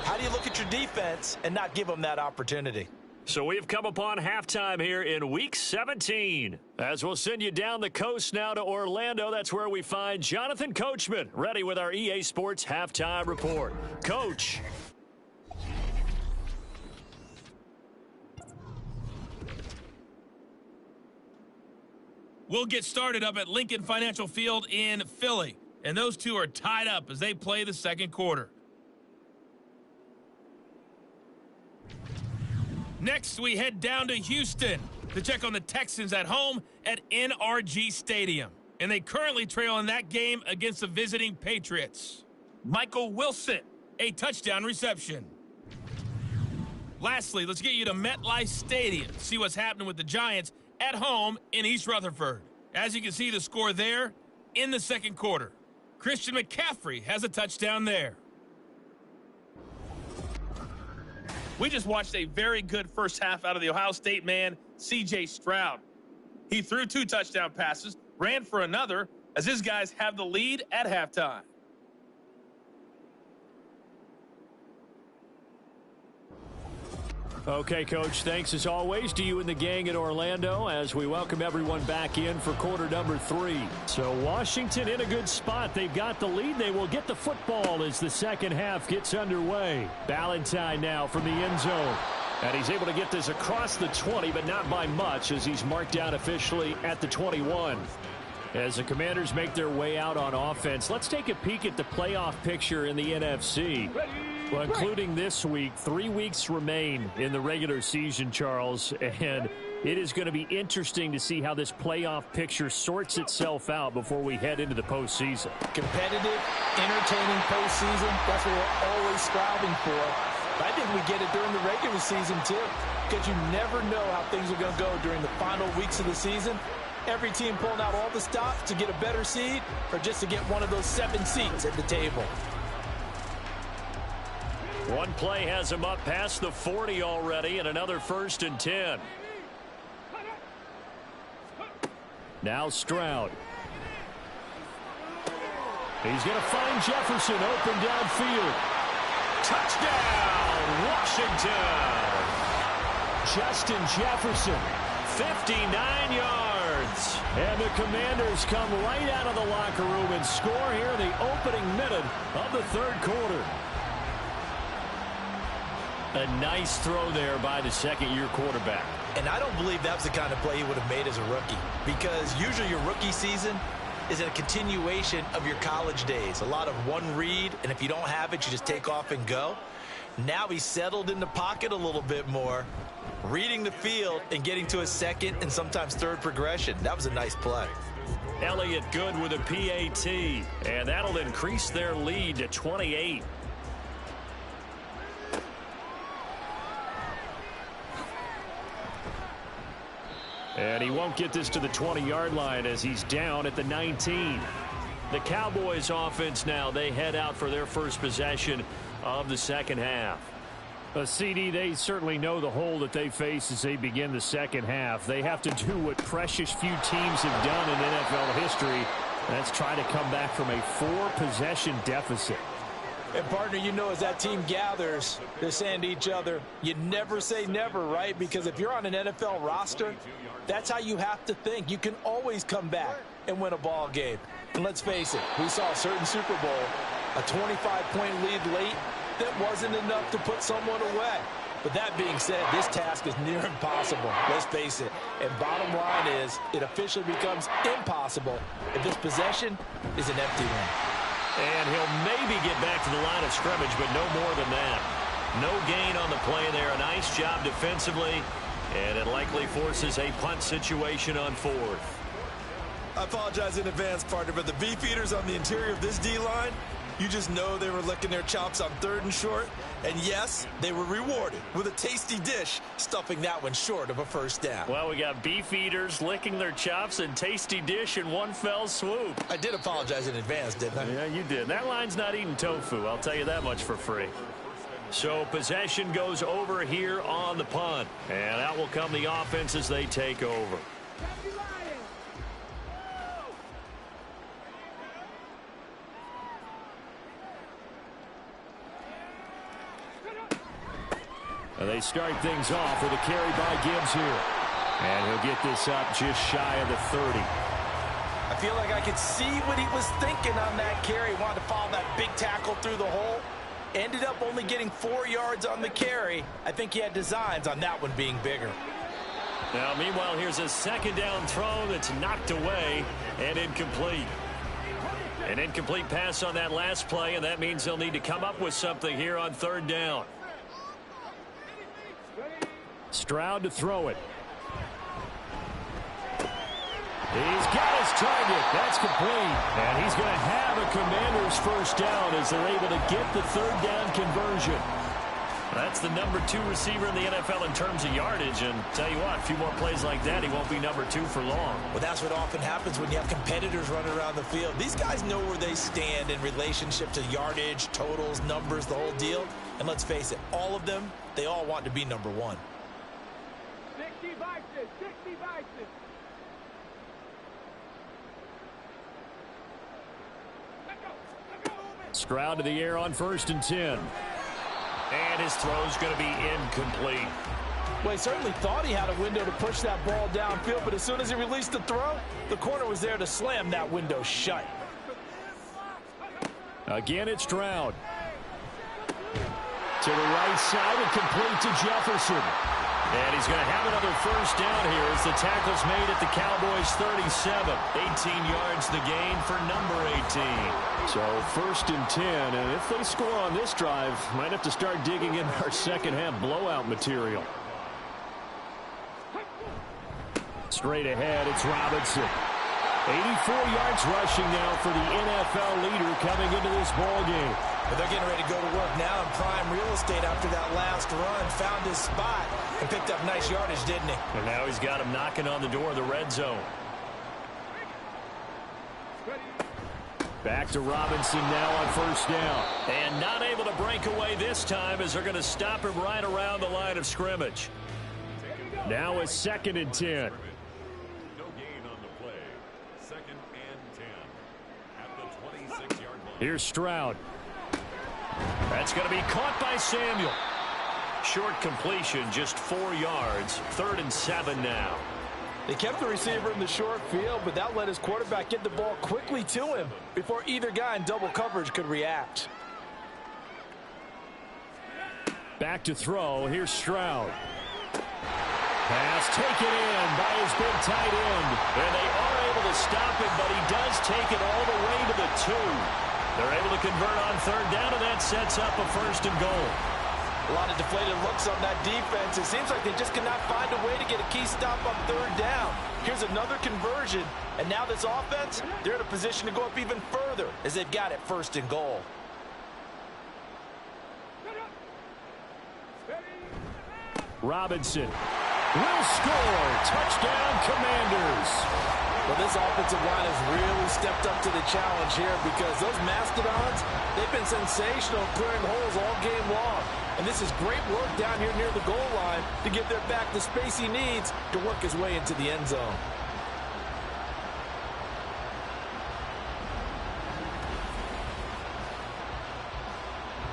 How do you look at your defense and not give them that opportunity? So we've come upon halftime here in Week 17. As we'll send you down the coast now to Orlando, that's where we find Jonathan Coachman, ready with our EA Sports Halftime Report. Coach. We'll get started up at Lincoln Financial Field in Philly. And those two are tied up as they play the 2nd quarter. Next, we head down to Houston to check on the Texans at home at NRG Stadium. And they currently trail in that game against the visiting Patriots. Michael Wilson, a touchdown reception. Lastly, let's get you to MetLife Stadium to see what's happening with the Giants at home in East Rutherford. As you can see the score there in the second quarter. Christian McCaffrey has a touchdown there. We just watched a very good first half out of the Ohio State man, C.J. Stroud. He threw 2 touchdown passes, ran for another, as his guys have the lead at halftime. Okay, Coach, thanks as always to you and the gang in Orlando as we welcome everyone back in for quarter number 3. So Washington in a good spot. They've got the lead. They will get the football as the second half gets underway. Ballantyne now from the end zone. And he's able to get this across the 20, but not by much as he's marked down officially at the 21. As the Commanders make their way out on offense, let's take a peek at the playoff picture in the NFC. Well, including this week, 3 weeks remain in the regular season, Charles, and it is going to be interesting to see how this playoff picture sorts itself out before we head into the postseason. Competitive, entertaining postseason, that's what we're always striving for. But I think we get it during the regular season, too, because you never know how things are going to go during the final weeks of the season. Every team pulling out all the stops to get a better seed or just to get one of those 7 seats at the table. One play has him up past the 40 already, and another 1st and 10. Now Stroud. He's going to find Jefferson open downfield. Touchdown, Washington. Justin Jefferson, 59 yards. And the Commanders come right out of the locker room and score here in the opening minute of the third quarter. A nice throw there by the second-year quarterback. And I don't believe that was the kind of play he would have made as a rookie, because usually your rookie season is a continuation of your college days. A lot of one read, and if you don't have it, you just take off and go. Now he's settled in the pocket a little bit more, reading the field and getting to a second and sometimes third progression. That was a nice play. Elliott good with a PAT, and that'll increase their lead to 28. And he won't get this to the 20-yard line as he's down at the 19. The Cowboys offense now, they head out for their first possession of the second half. CD, they certainly know the hole that they face as they begin the second half. They have to do what precious few teams have done in NFL history. That's try to come back from a 4-possession deficit. And, partner, you know, as that team gathers, they're saying to each other, you never say never, right? Because if you're on an NFL roster, that's how you have to think. You can always come back and win a ball game. And let's face it, we saw a certain Super Bowl, a 25-point lead late that wasn't enough to put someone away. But that being said, this task is near impossible. Let's face it. And bottom line is, it officially becomes impossible if this possession is an empty one. And he'll maybe get back to the line of scrimmage, but no more than that. No gain on the play there. A nice job defensively, and it likely forces a punt situation on 4th. I apologize in advance, partner, but the beefeaters on the interior of this D-line, you just know they were licking their chops on 3rd and short. And yes, they were rewarded with a tasty dish, stuffing that one short of a first down. Well, we got beef eaters licking their chops and tasty dish in one fell swoop. I did apologize in advance, didn't I? Yeah, you did. That line's not eating tofu, I'll tell you that much for free. So possession goes over here on the punt. And out will come the offense as they take over. And they start things off with a carry by Gibbs here. And he'll get this up just shy of the 30. I feel like I could see what he was thinking on that carry. Wanted to follow that big tackle through the hole. Ended up only getting 4 yards on the carry. I think he had designs on that one being bigger. Now, meanwhile, here's a second down throw that's knocked away and incomplete. An incomplete pass on that last play, and that means they'll need to come up with something here on 3rd down. Stroud to throw it. He's got his target. That's complete. And he's going to have a Commander's first down as they're able to get the 3rd down conversion. That's the number 2 receiver in the NFL in terms of yardage. And tell you what, a few more plays like that, he won't be number 2 for long. Well, that's what often happens when you have competitors running around the field. These guys know where they stand in relationship to yardage, totals, numbers, the whole deal. And let's face it, all of them, they all want to be number 1. 60 vices, 60 vices. Stroud to the air on 1st and 10. And his throw's going to be incomplete. Well, he certainly thought he had a window to push that ball downfield, but as soon as he released the throw, the corner was there to slam that window shut. Again, it's Stroud. To the right side and complete to Jefferson. And he's going to have another 1st down here as the tackle's made at the Cowboys 37. 18 yards the gain for number 18. So 1st and 10, and if they score on this drive, might have to start digging in our second half blowout material. Straight ahead, it's Robinson. 84 yards rushing now for the NFL leader coming into this ball game. But they're getting ready to go to work now in prime real estate after that last run. Found his spot and picked up nice yardage, didn't he? And now he's got him knocking on the door of the red zone. Back to Robinson now on 1st down. And not able to break away this time as they're going to stop him right around the line of scrimmage. Now it's 2nd and 10. No gain on the play. 2nd and 10 at the 26-yard line. Here's Stroud. That's going to be caught by Samuel. Short completion, just 4 yards. 3rd and 7 now. They kept the receiver in the short field, but that let his quarterback get the ball quickly to him before either guy in double coverage could react. Back to throw. Here's Stroud. Pass taken in by his big tight end. And they are able to stop him, but he does take it all the way to the 2. They're able to convert on 3rd down, and that sets up a 1st and goal. A lot of deflated looks on that defense. It seems like they just cannot find a way to get a key stop on 3rd down. Here's another conversion, and now this offense, they're in a position to go up even further as they've got it 1st and goal. Robinson will score. Touchdown, Commanders. Well, this offensive line has really stepped up to the challenge here because those Mastodons, they've been sensational clearing holes all game long. And this is great work down here near the goal line to give their back the space he needs to work his way into the end zone.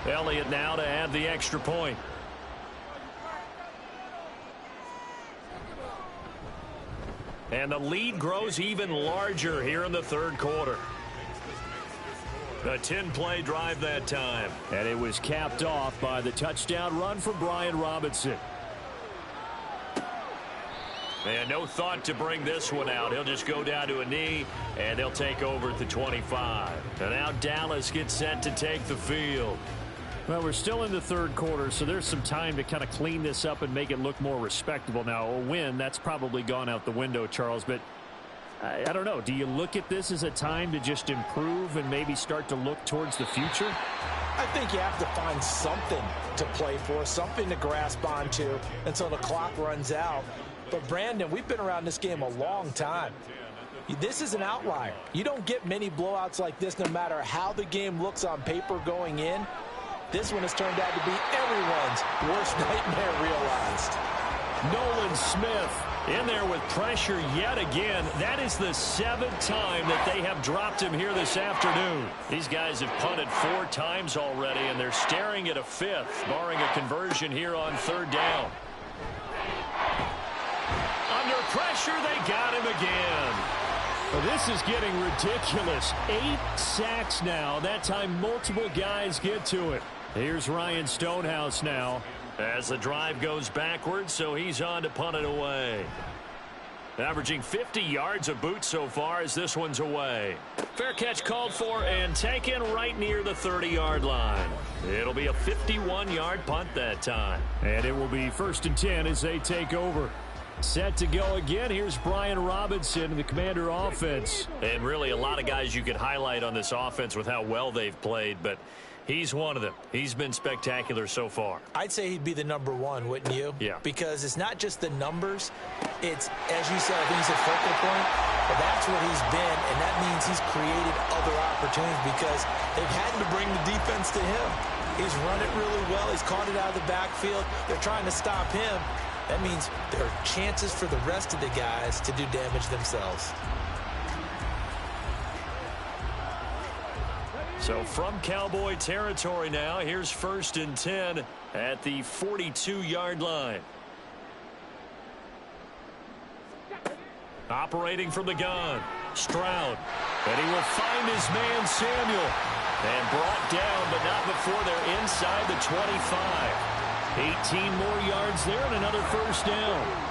Elliott now to add the extra point. And the lead grows even larger here in the 3rd quarter. A 10-play drive that time. And it was capped off by the touchdown run for Brian Robinson. And no thought to bring this one out. He'll just go down to a knee, and they'll take over at the 25. And now Dallas gets set to take the field. Well, we're still in the 3rd quarter, so there's some time to kind of clean this up and make it look more respectable. Now, a win, that's probably gone out the window, Charles, but I don't know. Do you look at this as a time to just improve and maybe start to look towards the future? I think you have to find something to play for, something to grasp onto until the clock runs out. But, Brandon, we've been around this game a long time. This is an outlier. You don't get many blowouts like this no matter how the game looks on paper going in. This one has turned out to be everyone's worst nightmare realized. Nolan Smith in there with pressure yet again. That is the 7th time that they have dropped him here this afternoon. These guys have punted 4 times already, and they're staring at a 5th, barring a conversion here on 3rd down. Under pressure, they got him again. Well, this is getting ridiculous. 8 sacks now. That time multiple guys get to it. Here's Ryan Stonehouse now as the drive goes backwards, so he's on to punt it away. Averaging 50 yards a boot so far as this one's away. Fair catch called for and taken right near the 30-yard line. It'll be a 51-yard punt that time. And it will be 1st and 10 as they take over. Set to go again. Here's Brian Robinson and the Commander offense. And really a lot of guys you could highlight on this offense with how well they've played, but He's one of them. He's been spectacular so far. I'd say he'd be the number one, wouldn't you? Yeah. Because it's not just the numbers. It's, as you said, I think he said focal point, but that's what he's been, and that means he's created other opportunities because they've had to bring the defense to him. He's run it really well. He's caught it out of the backfield. They're trying to stop him. That means there are chances for the rest of the guys to do damage themselves. So from Cowboy territory now, here's 1st and 10 at the 42-yard line. Operating from the gun, Stroud. And he will find his man, Samuel. And brought down, but not before they're inside the 25. 18 more yards there and another 1st down.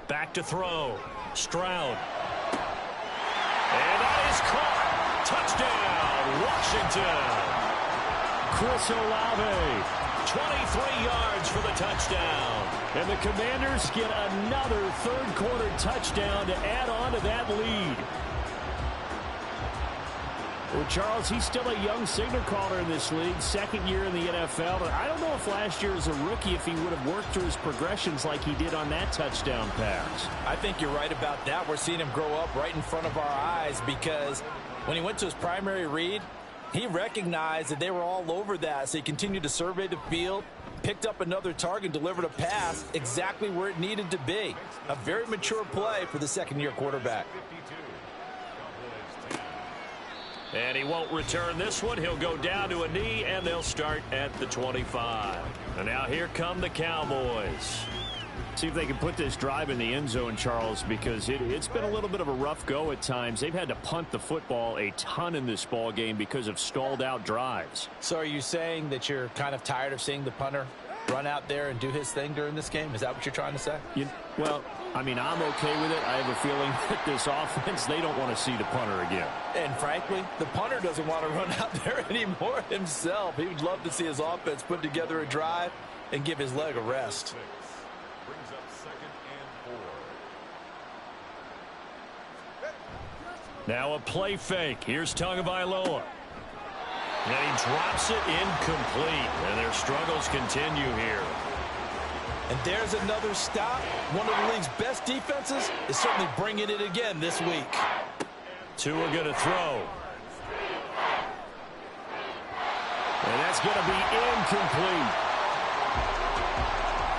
Back to throw. Stroud. And that is caught. Touchdown, Washington. Chris Olave, 23 yards for the touchdown. And the Commanders get another third-quarter touchdown to add on to that lead. Well, Charles, he's still a young signal caller in this league, 2nd year in the NFL. But I don't know if last year as a rookie, if he would have worked through his progressions like he did on that touchdown pass. I think you're right about that. We're seeing him grow up right in front of our eyes because when he went to his primary read, he recognized that they were all over that. So he continued to survey the field, picked up another target, delivered a pass exactly where it needed to be. A very mature play for the 2nd-year quarterback. And he won't return this one. He'll go down to a knee, and they'll start at the 25. And now here come the Cowboys. See if they can put this drive in the end zone, Charles, because it's been a little bit of a rough go at times. They've had to punt the football a ton in this ball game because of stalled out drives. So are you saying that you're kind of tired of seeing the punter run out there and do his thing during this game? Is that what you're trying to say? Well, I mean, I'm okay with it. I have a feeling that this offense, they don't want to see the punter again. And frankly, the punter doesn't want to run out there anymore himself. He would love to see his offense put together a drive and give his leg a rest. Brings up 2nd and 4. Now a play fake. Here's Tagovailoa. And he drops it incomplete. And their struggles continue here. And there's another stop. One of the league's best defenses is certainly bringing it again this week. Two are going to throw. And that's going to be incomplete.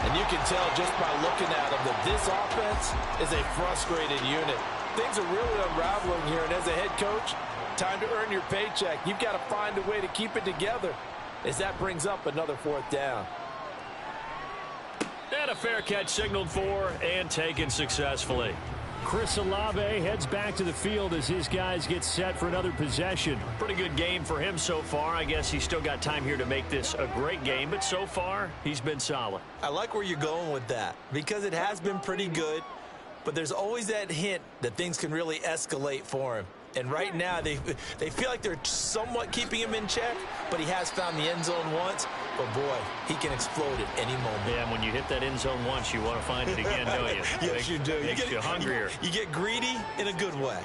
And you can tell just by looking at them that this offense is a frustrated unit. Things are really unraveling here, and as a head coach, time to earn your paycheck. You've got to find a way to keep it together as that brings up another 4th down. And a fair catch signaled for and taken successfully. Chris Olave heads back to the field as his guys get set for another possession. Pretty good game for him so far. I guess he's still got time here to make this a great game, but so far, he's been solid. I like where you're going with that because it has been pretty good, but there's always that hint that things can really escalate for him. And right now, they feel like they're somewhat keeping him in check, but he has found the end zone once. But, boy, he can explode at any moment. Yeah, and when you hit that end zone once, you want to find it again, don't you? Yes, you do. Makes you hungrier. You get greedy in a good way.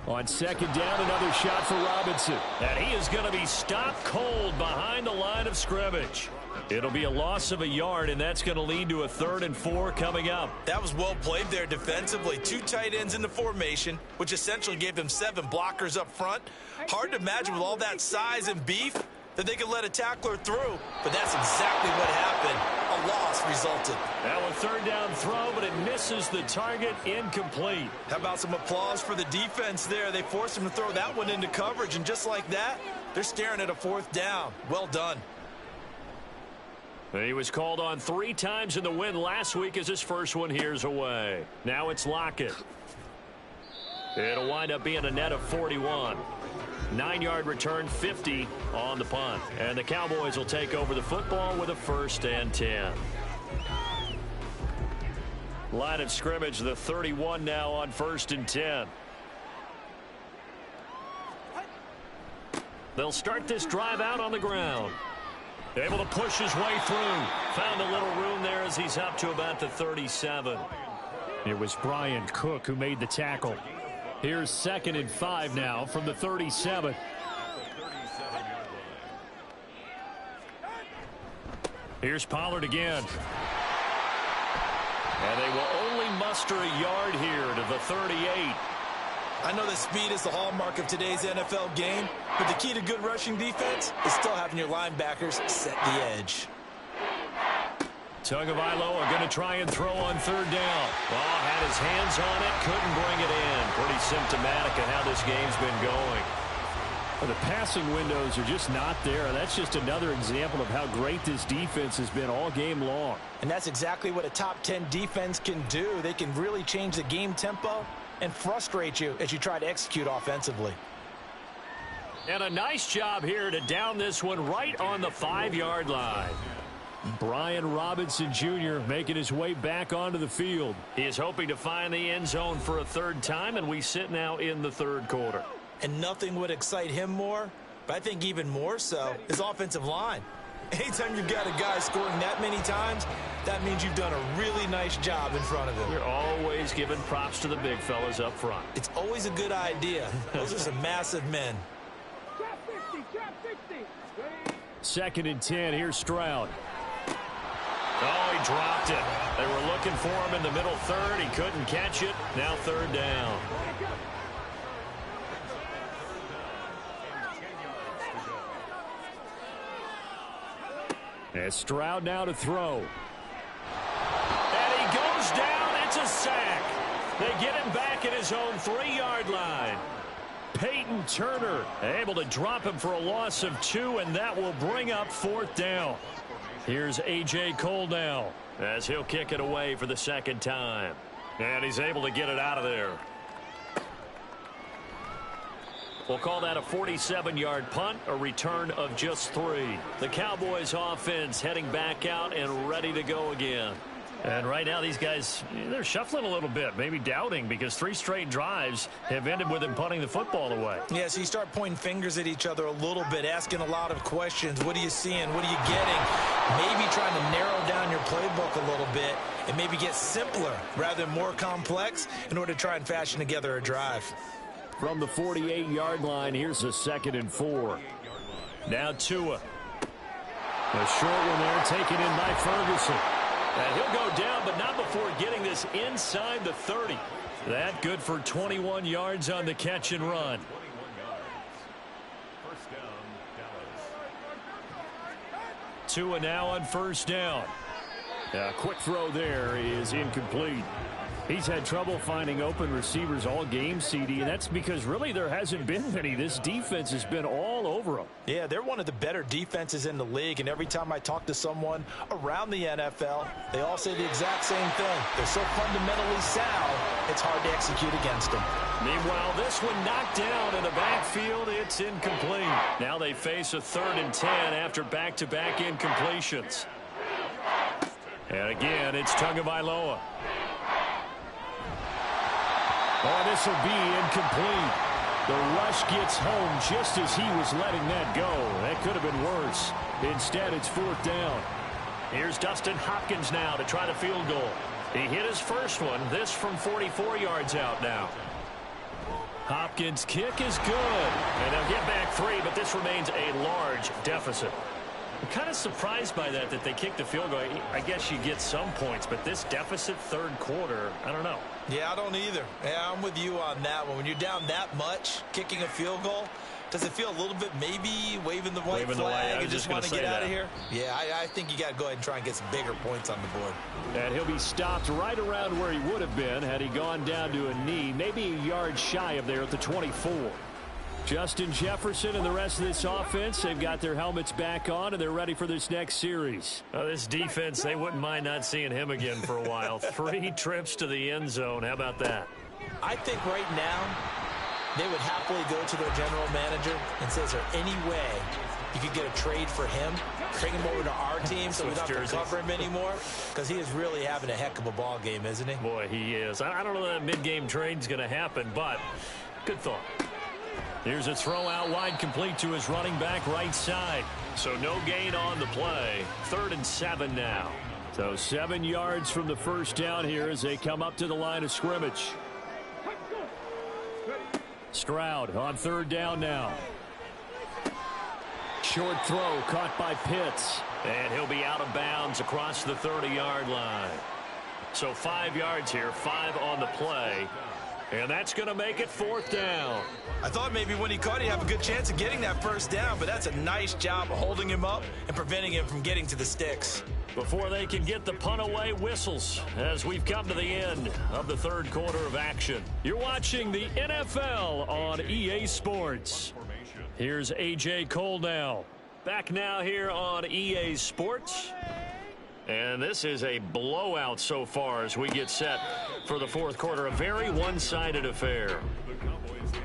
On 2nd down, another shot for Robinson. And he is going to be stopped cold behind the line of scrimmage. It'll be a loss of a yard, and that's going to lead to a 3rd and 4 coming up. That was well played there defensively. 2 tight ends in the formation, which essentially gave them 7 blockers up front. Hard to imagine with all that size and beef that they could let a tackler through, but that's exactly what happened. A loss resulted. Now a 3rd down throw, but it misses the target, incomplete. How about some applause for the defense there? They forced him to throw that one into coverage, and just like that, they're staring at a 4th down. Well done. He was called on 3 times in the win last week as his first one here's away. Now it's Lockett. It'll wind up being a net of 41. 9-yard return, 50 on the punt. And the Cowboys will take over the football with a 1st and 10. Line of scrimmage, the 31 now on 1st and 10. They'll start this drive out on the ground. Able to push his way through. Found a little room there as he's up to about the 37. It was Brian Cook who made the tackle. Here's 2nd and 5 now from the 37. Here's Pollard again. And they will only muster a yard here to the 38. I know that speed is the hallmark of today's NFL game, but the key to good rushing defense is still having your linebackers set the edge. Tagovailoa going to try and throw on 3rd down. Oh, had his hands on it, couldn't bring it in. Pretty symptomatic of how this game's been going. Well, the passing windows are just not there. That's just another example of how great this defense has been all game long. And that's exactly what a top 10 defense can do. They can really change the game tempo and frustrate you as you try to execute offensively. And a nice job here to down this one right on the 5-yard line. Brian Robinson Jr. making his way back onto the field. He is hoping to find the end zone for a 3rd time, and we sit now in the 3rd quarter. And nothing would excite him more, but I think even more so, his offensive line. Anytime you've got a guy scoring that many times, that means you've done a really nice job in front of him. You're always giving props to the big fellas up front. It's always a good idea. Those are some massive men. 2nd and 10. Here's Stroud. Oh, he dropped it. They were looking for him in the middle 3rd. He couldn't catch it. Now 3rd down. And Stroud now to throw. And he goes down. It's a sack. They get him back at his own 3-yard line. Peyton Turner able to drop him for a loss of 2, and that will bring up 4th down. Here's A.J. Cole now as he'll kick it away for the 2nd time. And he's able to get it out of there. We'll call that a 47-yard punt, a return of just 3. The Cowboys offense heading back out and ready to go again. And right now these guys, they're shuffling a little bit, maybe doubting, because 3 straight drives have ended with them punting the football away. Yeah, so you start pointing fingers at each other a little bit, asking a lot of questions. What are you seeing? What are you getting? Maybe trying to narrow down your playbook a little bit and maybe get simpler rather than more complex in order to try and fashion together a drive. From the 48-yard line, here's a 2nd and 4. Now Tua. A short one there taken in by Ferguson. And he'll go down, but not before getting this inside the 30. That good for 21 yards on the catch and run. Tua now on 1st down. A quick throw there is incomplete. He's had trouble finding open receivers all game, CD, and that's because really there hasn't been many. This defense has been all over them. Yeah, they're one of the better defenses in the league, and every time I talk to someone around the NFL, they all say the exact same thing. They're so fundamentally sound, it's hard to execute against them. Meanwhile, this one knocked down in the backfield. It's incomplete. Now they face a 3rd and 10 after back-to-back incompletions. And again, it's Tagovailoa. Oh, this will be incomplete. The rush gets home just as he was letting that go. That could have been worse. Instead, it's 4th down. Here's Dustin Hopkins now to try the field goal. He hit his first one. This from 44 yards out now. Hopkins' kick is good. And they'll get back 3, but this remains a large deficit. I'm kind of surprised by that they kicked the field goal. I guess you get some points, but this deficit 3rd quarter, I don't know. Yeah, I don't either. Yeah, I'm with you on that one. When you're down that much, kicking a field goal, does it feel a little bit maybe waving the white flag and just want to get out of here? Yeah, I think you got to go ahead and try and get some bigger points on the board. And he'll be stopped right around where he would have been had he gone down to a knee, maybe a yard shy of there at the 24. Justin Jefferson and the rest of this offense, they've got their helmets back on, and they're ready for this next series. This defense, they wouldn't mind not seeing him again for a while. 3 trips to the end zone. How about that? I think right now they would happily go to their general manager and say, is there any way you could get a trade for him? Bring him over to our team so we don't have to cover him anymore? Because he is really having a heck of a ball game, isn't he? Boy, he is. I don't know that a mid-game trade's going to happen, but good thought. Here's a throw out wide, complete to his running back right side. So no gain on the play. 3rd and 7 now. So 7 yards from the first down here as they come up to the line of scrimmage. Stroud on 3rd down now. Short throw caught by Pitts. And he'll be out of bounds across the 30-yard line. So 5 yards here, 5 on the play. And that's going to make it 4th down. I thought maybe when he caught it, he'd have a good chance of getting that first down, but that's a nice job of holding him up and preventing him from getting to the sticks. Before they can get the punt away, whistles as we've come to the end of the 3rd quarter of action. You're watching the NFL on EA Sports. Here's A.J. Cole now. Back now here on EA Sports. And this is a blowout so far as we get set for the 4th quarter. A very one-sided affair.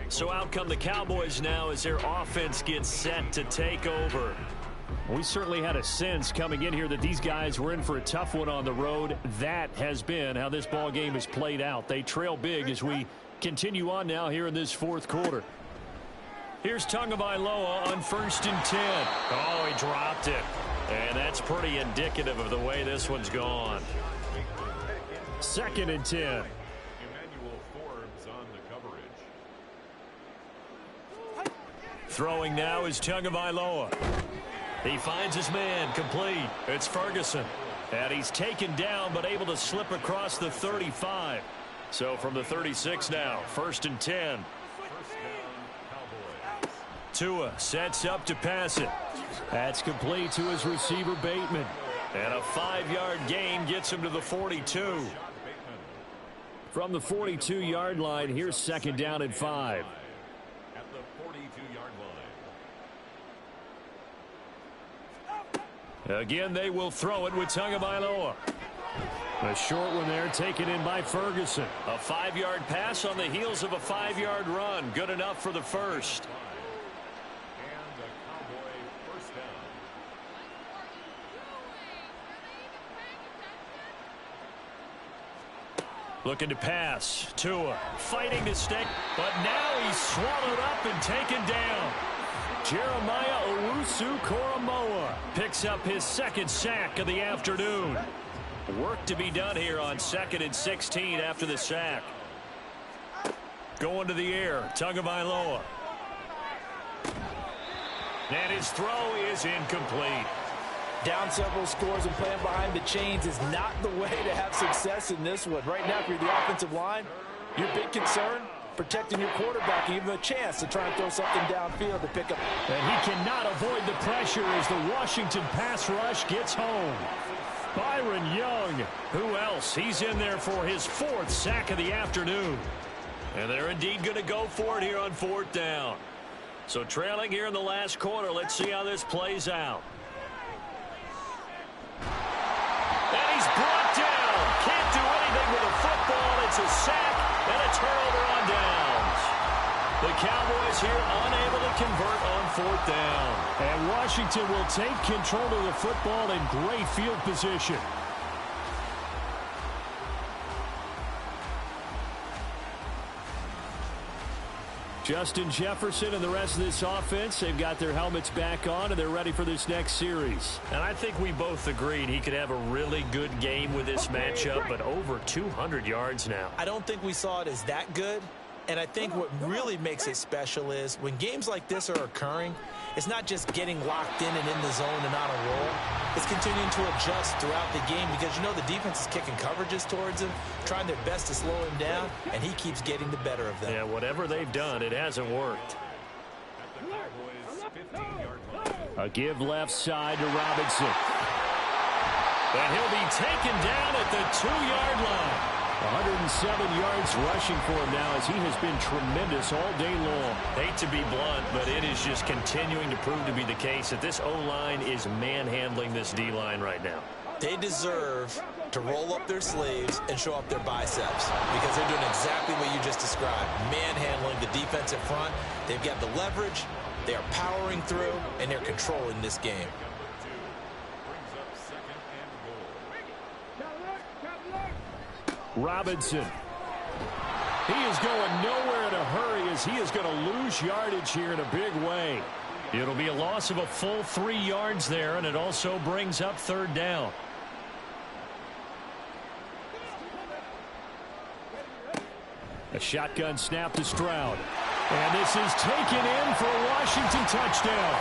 So out come the Cowboys now as their offense gets set to take over. We certainly had a sense coming in here that these guys were in for a tough one on the road. That has been how this ball game has played out. They trail big as we continue on now here in this 4th quarter. Here's Tagovailoa on 1st and 10. Oh, he dropped it. And that's pretty indicative of the way this one's gone. 2nd and 10. Emmanuel Forbes on the coverage. Throwing now is Tagovailoa. He finds his man, complete. It's Ferguson. And he's taken down but able to slip across the 35. So from the 36 now, 1st and 10. Tua sets up to pass it. That's complete to his receiver, Bateman. And a 5-yard gain gets him to the 42. From the 42-yard line, here's 2nd down and 5. At the 42-yard line. Again, they will throw it with Tagovailoa. A short one there taken in by Ferguson. A 5-yard pass on the heels of a 5-yard run. Good enough for the first. Looking to pass. Tua fighting to stick, but now he's swallowed up and taken down. Jeremiah Owusu-Koramoah picks up his 2nd sack of the afternoon. Work to be done here on 2nd and 16 after the sack. Going to the air, Tagovailoa. And his throw is incomplete. Down several scores and playing behind the chains is not the way to have success in this one. Right now, if you're the offensive line, your big concern, protecting your quarterback, even a chance to try and throw something downfield to pick up. And he cannot avoid the pressure as the Washington pass rush gets home. Byron Young, who else? He's in there for his 4th sack of the afternoon. And they're indeed going to go for it here on 4th down. So trailing here in the last quarter, let's see how this plays out. And he's brought down. Can't do anything with a football. It's a sack and a turnover on downs. The Cowboys here unable to convert on 4th down. And Washington will take control of the football in great field position. Justin Jefferson and the rest of this offense, they've got their helmets back on and they're ready for this next series. And I think we both agreed he could have a really good game with this matchup, but over 200 yards now. I don't think we saw it as that good. And I think what really makes it special is when games like this are occurring, it's not just getting locked in and in the zone and on a roll. It's continuing to adjust throughout the game because, you know, the defense is kicking coverages towards him, trying their best to slow him down, and he keeps getting the better of them. Yeah, whatever they've done, it hasn't worked. A give left side to Robinson. And he'll be taken down at the 2-yard line. 107 yards rushing for him now as he has been tremendous all day long. Hate to be blunt, but it is just continuing to prove to be the case that this O-line is manhandling this D-line right now. They deserve to roll up their sleeves and show up their biceps because they're doing exactly what you just described, manhandling the defensive front. They've got the leverage, they are powering through, and they're controlling this game. Robinson. He is going nowhere in a hurry as he is going to lose yardage here in a big way. It'll be a loss of a full 3 yards there, and it also brings up 3rd down. A shotgun snap to Stroud. And this is taken in for a Washington touchdown.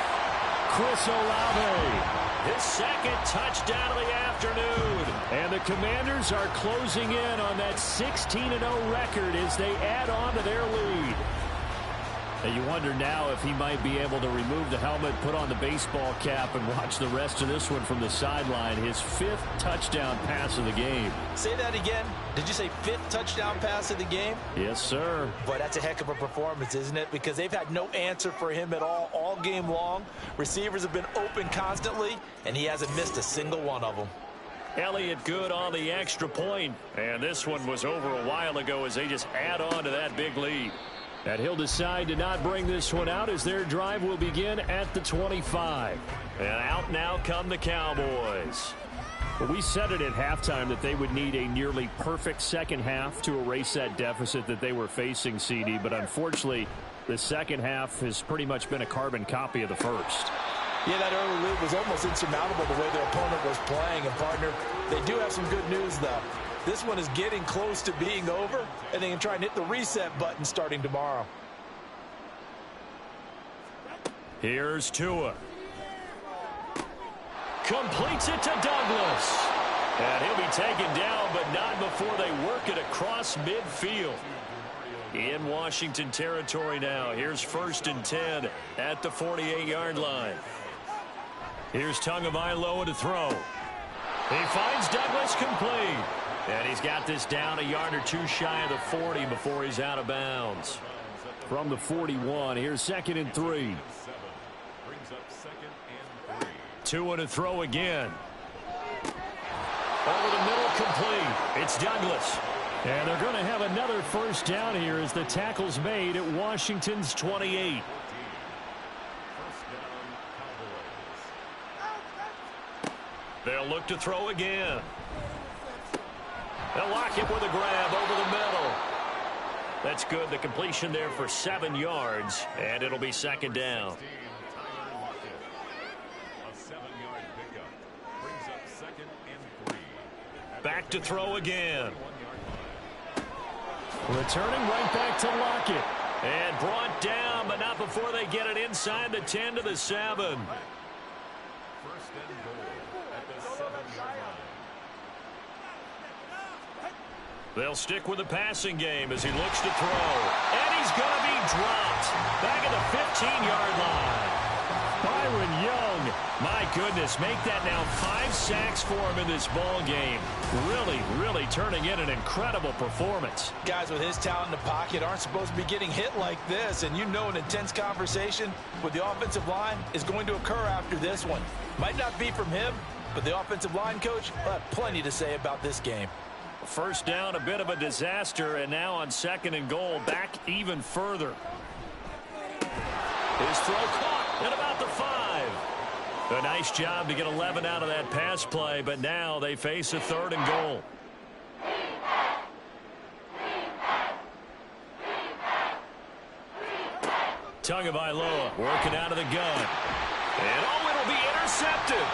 Chris Olave. His 2nd touchdown of the afternoon. And the Commanders are closing in on that 16-0 record as they add on to their lead. And you wonder now if he might be able to remove the helmet, put on the baseball cap, and watch the rest of this one from the sideline. His 5th touchdown pass of the game. Say that again. Did you say 5th touchdown pass of the game? Yes, sir. Boy, that's a heck of a performance, isn't it? Because they've had no answer for him at all game long. Receivers have been open constantly, and he hasn't missed a single one of them. Elliott good on the extra point. And this one was over a while ago as they just add on to that big lead. And he'll decide to not bring this one out as their drive will begin at the 25. And out now come the Cowboys. Well, we said it at halftime that they would need a nearly perfect second half to erase that deficit that they were facing, CD. But unfortunately, the second half has pretty much been a carbon copy of the first. Yeah, that early lead was almost insurmountable the way their opponent was playing. And, partner, they do have some good news, though. This one is getting close to being over, and they can try and hit the reset button starting tomorrow. Here's Tua. Completes it to Douglas. And he'll be taken down, but not before they work it across midfield. In Washington territory now. Here's 1st and 10 at the 48-yard line. Here's Tagovailoa to throw. He finds Douglas complete. And he's got this down a yard or two shy of the 40 before he's out of bounds. From the 41, here's 2nd and 3. Tua to throw again. Over the middle, complete. It's Douglas. And they're going to have another 1st down here as the tackle's made at Washington's 28. They'll look to throw again. They'll lock it with a grab over the middle. That's good. The completion there for 7 yards, and it'll be 2nd down. Back to throw again. Returning right back to Lockett. And brought down, but not before they get it inside the 10 to the 7. They'll stick with the passing game as he looks to throw. And he's going to be dropped. Back at the 15-yard line. Byron Young, my goodness, make that now 5 sacks for him in this ball game. Really turning in an incredible performance. Guys with his talent in the pocket aren't supposed to be getting hit like this, and you know an intense conversation with the offensive line is going to occur after this one. Might not be from him, but the offensive line coach will have plenty to say about this game. 1st down, a bit of a disaster, and now on 2nd and goal, back even further. His throw caught at about the 5. A nice job to get 11 out of that pass play, but now they face a 3rd and goal. Tagovailoa working out of the gun. And it'll be intercepted.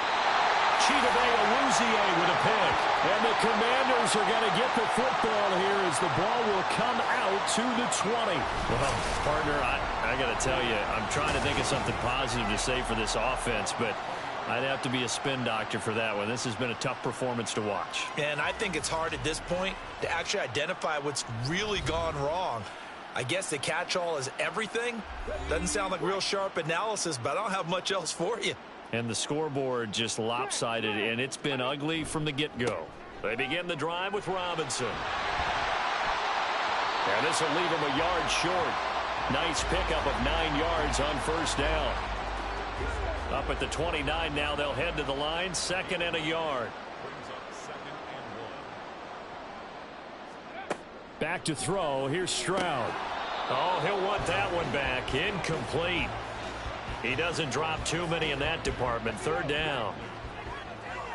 Chidobe with a pick. And the Commanders are going to get the football here as the ball will come out to the 20. Well, partner, I got to tell you, I'm trying to think of something positive to say for this offense, but I'd have to be a spin doctor for that one. This has been a tough performance to watch. And I think it's hard at this point to actually identify what's really gone wrong. I guess the catch-all is everything. Doesn't sound like real sharp analysis, but I don't have much else for you. And the scoreboard just lopsided, and it's been ugly from the get-go. They begin the drive with Robinson. And this will leave him a yard short. Nice pickup of 9 yards on 1st down. Up at the 29 now, they'll head to the line, 2nd and a yard. Back to throw. Here's Stroud. Oh, he'll want that one back. Incomplete. He doesn't drop too many in that department. 3rd down.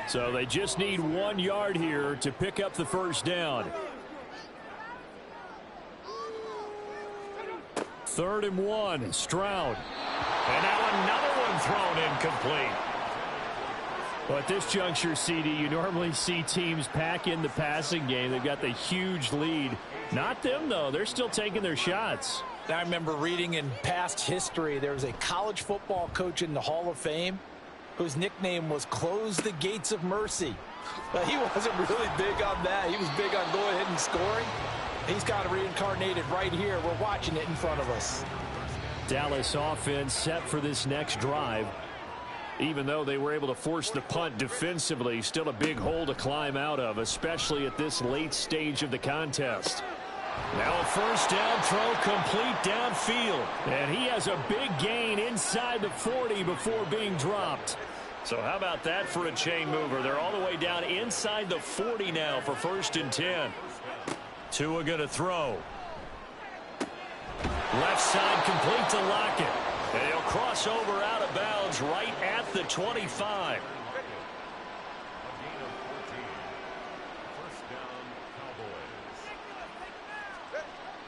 So they just need 1 yard here to pick up the 1st down. 3rd and 1, Stroud. And now another one thrown incomplete. Well, at this juncture, CD, you normally see teams pack in the passing game. They've got the huge lead. Not them, though. They're still taking their shots. I remember reading in past history, there was a college football coach in the Hall of Fame whose nickname was Close the Gates of Mercy. But he wasn't really big on that. He was big on going ahead and scoring. He's got it reincarnated right here. We're watching it in front of us. Dallas offense set for this next drive. Even though they were able to force the punt defensively, still a big hole to climb out of, especially at this late stage of the contest. Now a 1st down throw complete downfield. And he has a big gain inside the 40 before being dropped. So how about that for a chain mover? They're all the way down inside the 40 now for 1st and 10. Tua going to throw. Left side complete to Lockett. And he'll cross over out of bounds right at the 25.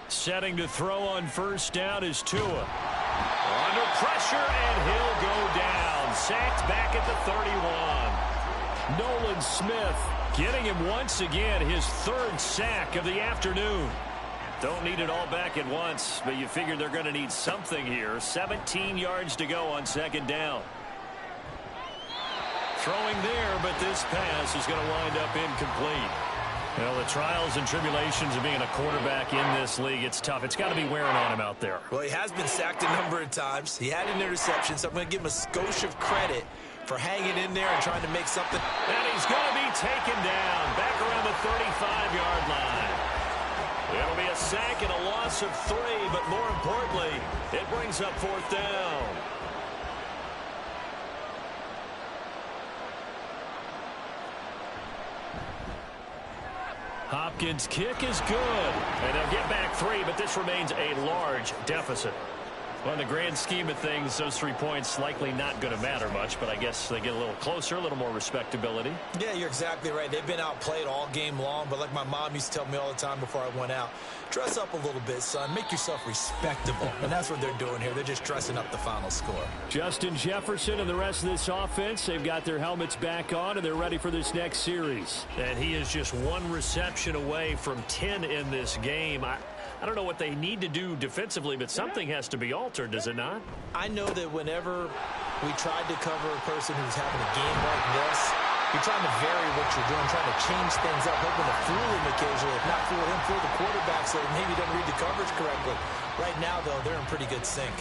Setting to throw on 1st down is Tua. Under pressure, and he'll go down. Sacked back at the 31. Nolan Smith getting him once again, his 3rd sack of the afternoon. Don't need it all back at once, but you figure they're going to need something here. 17 yards to go on 2nd down. Throwing there, but this pass is going to wind up incomplete. Well, the trials and tribulations of being a quarterback in this league, it's tough. It's got to be wearing on him out there. Well, he has been sacked a number of times. He had an interception, so I'm going to give him a skosh of credit for hanging in there and trying to make something. And he's going to be taken down back around the 35-yard line. It'll be a sack and a loss of 3, but more importantly, it brings up 4th down. Hopkins' kick is good. And they'll get back 3, but this remains a large deficit. Well, in the grand scheme of things, those 3 points likely not going to matter much, but I guess they get a little closer, a little more respectability. Yeah, you're exactly right. They've been outplayed all game long, but like my mom used to tell me all the time before I went out, dress up a little bit, son. Make yourself respectable. And that's what they're doing here. They're just dressing up the final score. Justin Jefferson and the rest of this offense, they've got their helmets back on, and they're ready for this next series. And he is just 1 reception away from 10 in this game. I don't know what they need to do defensively, but something has to be altered, does it not? I know that whenever we tried to cover a person who's having a game like this, you're trying to vary what you're doing, trying to change things up, hoping to fool him occasionally. If not fool him, fool the quarterback so maybe he doesn't read the coverage correctly. Right now, though, they're in pretty good sync.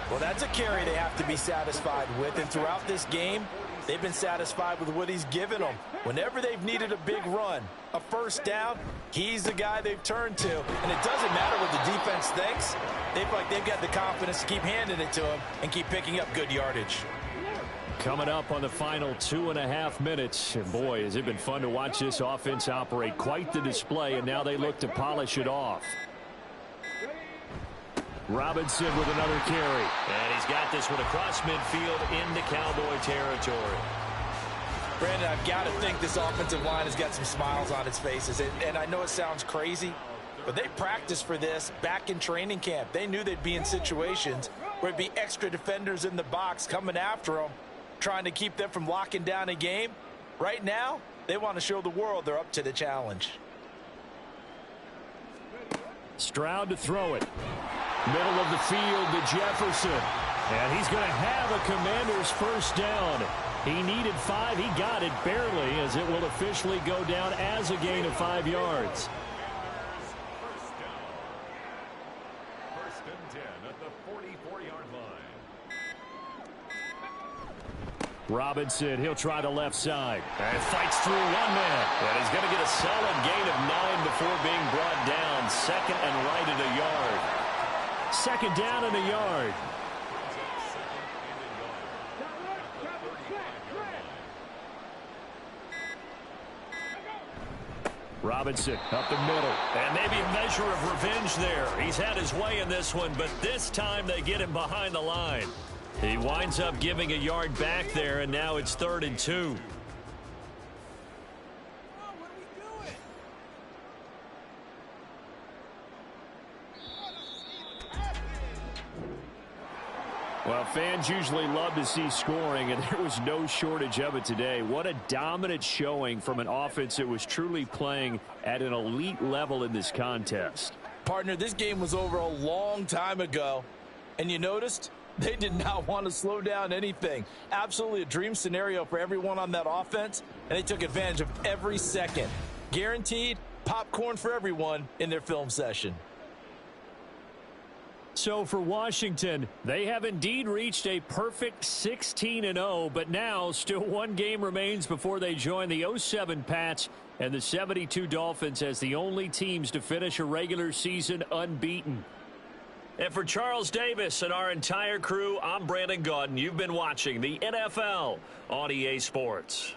Well, that's a carry they have to be satisfied with, and throughout this game, they've been satisfied with what he's given them. Whenever they've needed a big run, a 1st down, he's the guy they've turned to. And it doesn't matter what the defense thinks. They feel like they've got the confidence to keep handing it to him and keep picking up good yardage. Coming up on the final 2.5 minutes. And boy, has it been fun to watch this offense operate. Quite the display, and now they look to polish it off. Robinson with another carry. And he's got this one across midfield into Cowboy territory. Brandon, I've got to think this offensive line has got some smiles on its faces. And I know it sounds crazy, but they practiced for this back in training camp. They knew they'd be in situations where it'd be extra defenders in the box coming after them, trying to keep them from locking down a game. Right now, they want to show the world they're up to the challenge. Stroud to throw it. Middle of the field to Jefferson. And he's going to have a Commander's 1st down. He needed 5. He got it barely, as it will officially go down as a gain of 5 yards. 1st and 10 at the 44-yard line. Robinson, he'll try the left side. And fights through 1 man. And he's going to get a solid gain of 9 before being brought down. 2nd and right at a yard. 2nd down and a yard. Robinson up the middle. And maybe a measure of revenge there. He's had his way in this one, but this time they get him behind the line. He winds up giving a yard back there, and now it's 3rd and 2. fans usually love to see scoring, and there was no shortage of it today. What a dominant showing from an offense that was truly playing at an elite level in this contest. Partner, this game was over a long time ago, and you noticed they did not want to slow down anything. Absolutely a dream scenario for everyone on that offense, and they took advantage of every second. Guaranteed popcorn for everyone in their film session. So for Washington, they have indeed reached a perfect 16-0, but now still one game remains before they join the 07 Pats and the 72 Dolphins as the only teams to finish a regular season unbeaten. And for Charles Davis and our entire crew, I'm Brandon Gaudin. You've been watching the NFL on EA Sports.